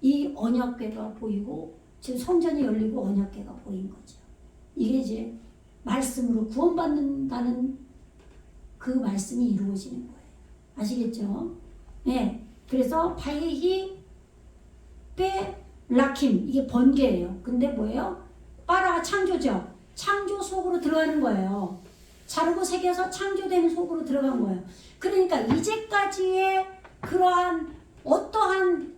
이 언약궤가 보이고 지금 성전이 열리고 언약궤가 보인 거죠. 이게 이제 말씀으로 구원받는다는 그 말씀이 이루어지는 거예요. 아시겠죠? 네. 그래서 바이히 빼 라킴, 이게 번개예요. 근데 뭐예요? 빠라가 창조죠. 창조 속으로 들어가는 거예요. 자르고 새겨서 창조되는 속으로 들어간 거예요. 그러니까 이제까지의 그러한 어떠한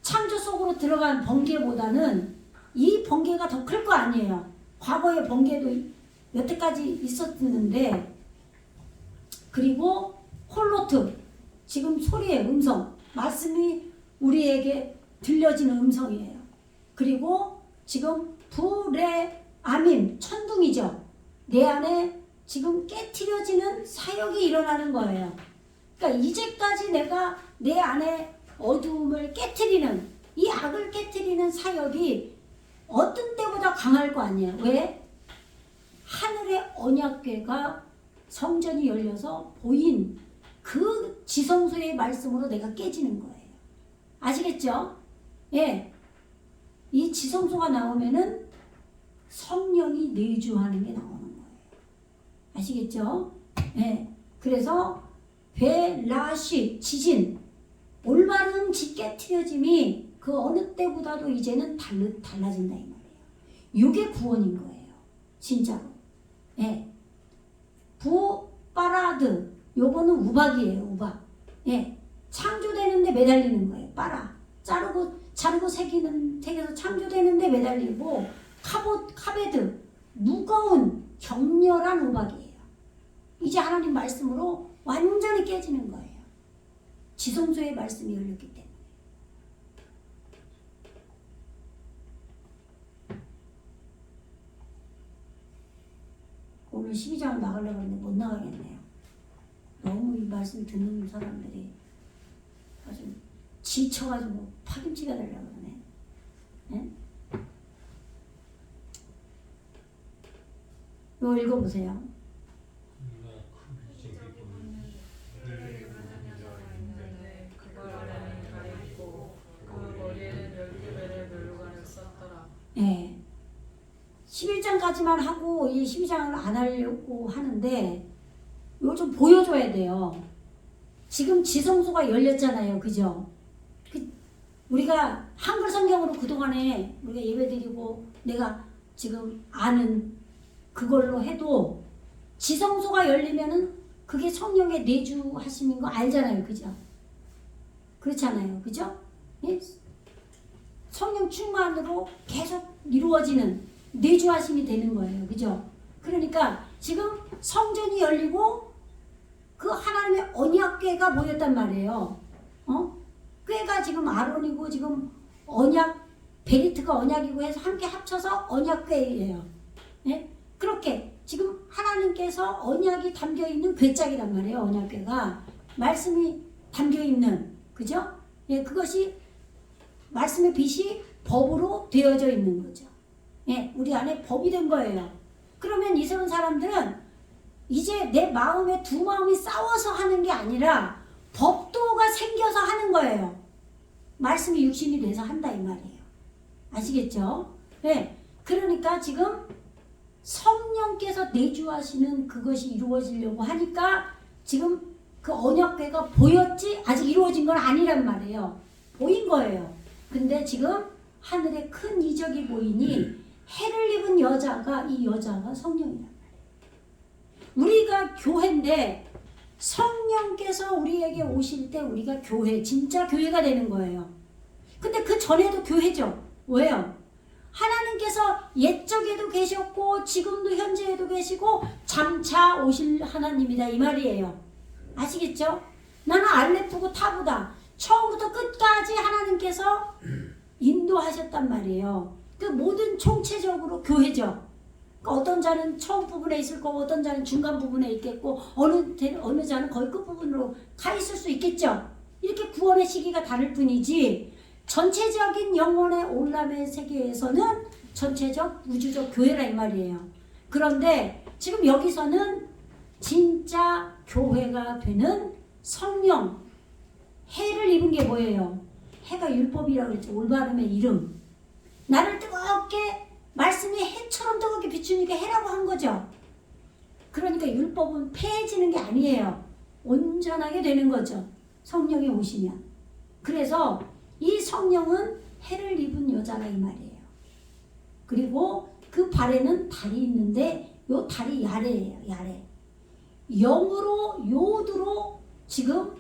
창조 속으로 들어간 번개보다는 이 번개가 더 클 거 아니에요. 과거의 번개도 여태까지 있었는데, 그리고 홀로트, 지금 소리의 음성, 말씀이 우리에게 들려지는 음성이에요. 그리고 지금 부레아민, 천둥이죠. 내 안에 지금 깨트려지는 사역이 일어나는 거예요. 그러니까 이제까지 내가 내 안에 어두움을 깨트리는, 이 악을 깨트리는 사역이 어떤 때보다 강할 거 아니에요. 왜? 하늘의 언약궤가 성전이 열려서 보인 그 지성소의 말씀으로 내가 깨지는 거예요. 아시겠죠? 예. 이 지성소가 나오면은 성령이 내주하는 게 나오는 거예요. 아시겠죠? 예. 그래서 베라시, 지진, 올바른 지 깨트려짐이 그 어느 때보다도 이제는 달라진다 이 말이에요. 이게 구원인 거예요. 진짜로. 예. 부빠라드, 요거는 우박이에요. 우박. 예. 창조되는데 매달리는 거예요. 빠라. 자르고 새겨서 창조되는데 매달리고, 카베드, 무거운 격렬한 우박이에요. 이제 하나님 말씀으로 완전히 깨지는 거예요. 지성소의 말씀이 열렸기 때문에. 오늘 12장을 나가려고 했는데 못 나가겠네요. 너무 이 말씀 듣는 사람들이 아주 지쳐가지고 파김치가 되려고 그러네. 예? 이거 읽어보세요. 예. 11장까지만 하고 이 12장을 안 하려고 하는데 이거 좀 보여줘야 돼요. 지금 지성소가 열렸잖아요. 그죠? 우리가 한글 성경으로 그동안에 우리가 예배드리고 내가 지금 아는 그걸로 해도 지성소가 열리면은 그게 성령의 내주하심인 거 알잖아요. 그죠? 그렇잖아요. 그죠? 예? 성령 충만으로 계속 이루어지는 내주하심이 되는 거예요. 그죠? 그러니까 지금 성전이 열리고 그 하나님의 언약궤가 모였단 말이에요. 궤가 지금 아론이고 지금 언약 베리트가 언약이고 해서 함께 합쳐서 언약궤예요. 예? 그렇게 지금 하나님께서 언약이 담겨 있는 궤짝이란 말이에요. 언약궤가 말씀이 담겨 있는 그죠? 예, 그것이 말씀의 빛이 법으로 되어져 있는 거죠. 예, 우리 안에 법이 된 거예요. 그러면 이스라엘 사람들은 이제 내 마음에 두 마음이 싸워서 하는 게 아니라 법도가 생겨서 하는 거예요. 말씀이 육신이 돼서 한다 이 말이에요. 아시겠죠? 네. 그러니까 지금 성령께서 내주하시는 그것이 이루어지려고 하니까 지금 그 언약궤가 보였지 아직 이루어진 건 아니란 말이에요. 보인 거예요. 근데 지금 하늘에 큰 이적이 보이니 해를 입은 여자가 이 여자가 성령이란 말이에요. 우리가 교회인데 성령께서 우리에게 오실 때 우리가 교회, 진짜 교회가 되는 거예요. 근데 그 전에도 교회죠. 왜요? 하나님께서 옛적에도 계셨고 지금도 현재에도 계시고 장차 오실 하나님이다 이 말이에요. 아시겠죠? 나는 알레프고 타부다. 처음부터 끝까지 하나님께서 인도하셨단 말이에요. 그 모든 총체적으로 교회죠. 어떤 자는 처음 부분에 있을 거고 어떤 자는 중간 부분에 있겠고 어느 자는 거의 끝부분으로 가 있을 수 있겠죠. 이렇게 구원의 시기가 다를 뿐이지 전체적인 영혼의 올람의 세계에서는 전체적 우주적 교회라 이 말이에요. 그런데 지금 여기서는 진짜 교회가 되는 성령 해를 입은 게 뭐예요? 해가 율법이라고 그랬죠. 올바름의 이름. 나를 뜨겁게 말씀이 해처럼 뜨겁게 비추니까 해라고 한 거죠. 그러니까 율법은 폐해지는 게 아니에요. 온전하게 되는 거죠. 성령이 오시면. 그래서 이 성령은 해를 입은 여자라 이 말이에요. 그리고 그 발에는 달이 있는데 요 달이 야레예요. 야레. 영으로 요드로 지금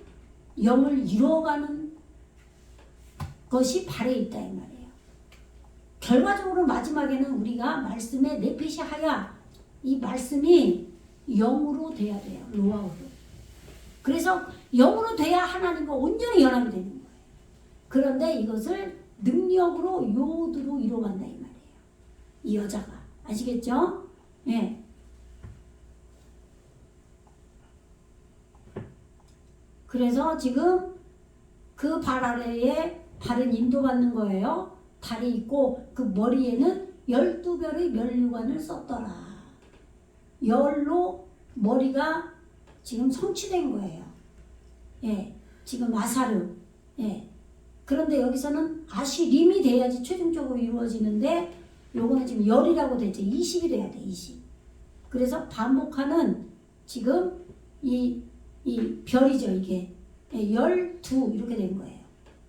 영을 이루어가는 것이 발에 있다 이 말이에요. 결과적으로 마지막에는 우리가 말씀에 내피시하여 이 말씀이 영으로 돼야 돼요. 로아우로. 그래서 영으로 돼야 하나님과 온전히 연합이 되는 거예요. 그런데 이것을 능력으로 요드로 이루어간다 이 말이에요. 이 여자가. 아시겠죠? 예. 그래서 지금 그 발 아래에 발은 인도받는 거예요. 달이 있고 그 머리에는 12별의 면류관을 썼더라. 열로 머리가 지금 성취된 거예요. 예, 지금 아사르. 예. 그런데 여기서는 아시림이 돼야지 최종적으로 이루어지는데 요거는 지금 열이라고 되죠. 20이 돼야 돼. 20. 그래서 반복하는 지금 이 별이죠. 이게. 예, 12 이렇게 된 거예요.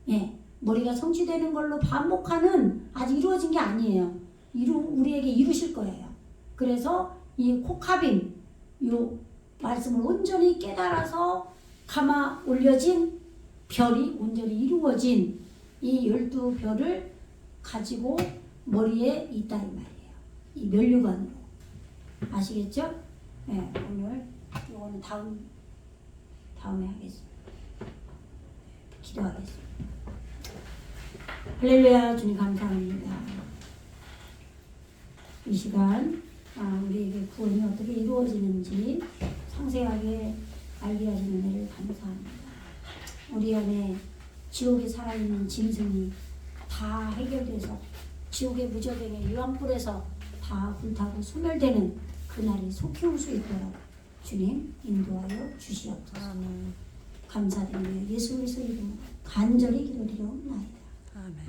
예. 머리가 성취되는 걸로 반복하는 아직 이루어진 게 아니에요. 우리에게 이루실 거예요. 그래서 이 코카빔 요 말씀을 온전히 깨달아서 감아 올려진 별이 온전히 이루어진 이 12별을 가지고 머리에 있다 이 말이에요. 이 면류관으로. 아시겠죠? 네, 오늘 이거는 다음에 하겠습니다. 기도하겠습니다. 할렐루야. 주님 감사합니다. 이 시간 우리에게 구원이 어떻게 이루어지는지 상세하게 알게 하시는 은혜를 감사합니다. 우리 안에 지옥에 살아있는 짐승이 다 해결돼서 지옥의 무저병에 유황불에서 다 불타고 소멸되는 그날이 속히 올 수 있도록 주님 인도하여 주시옵소서. 감사드리며 예수 그리스도 이름으로 간절히 기도드려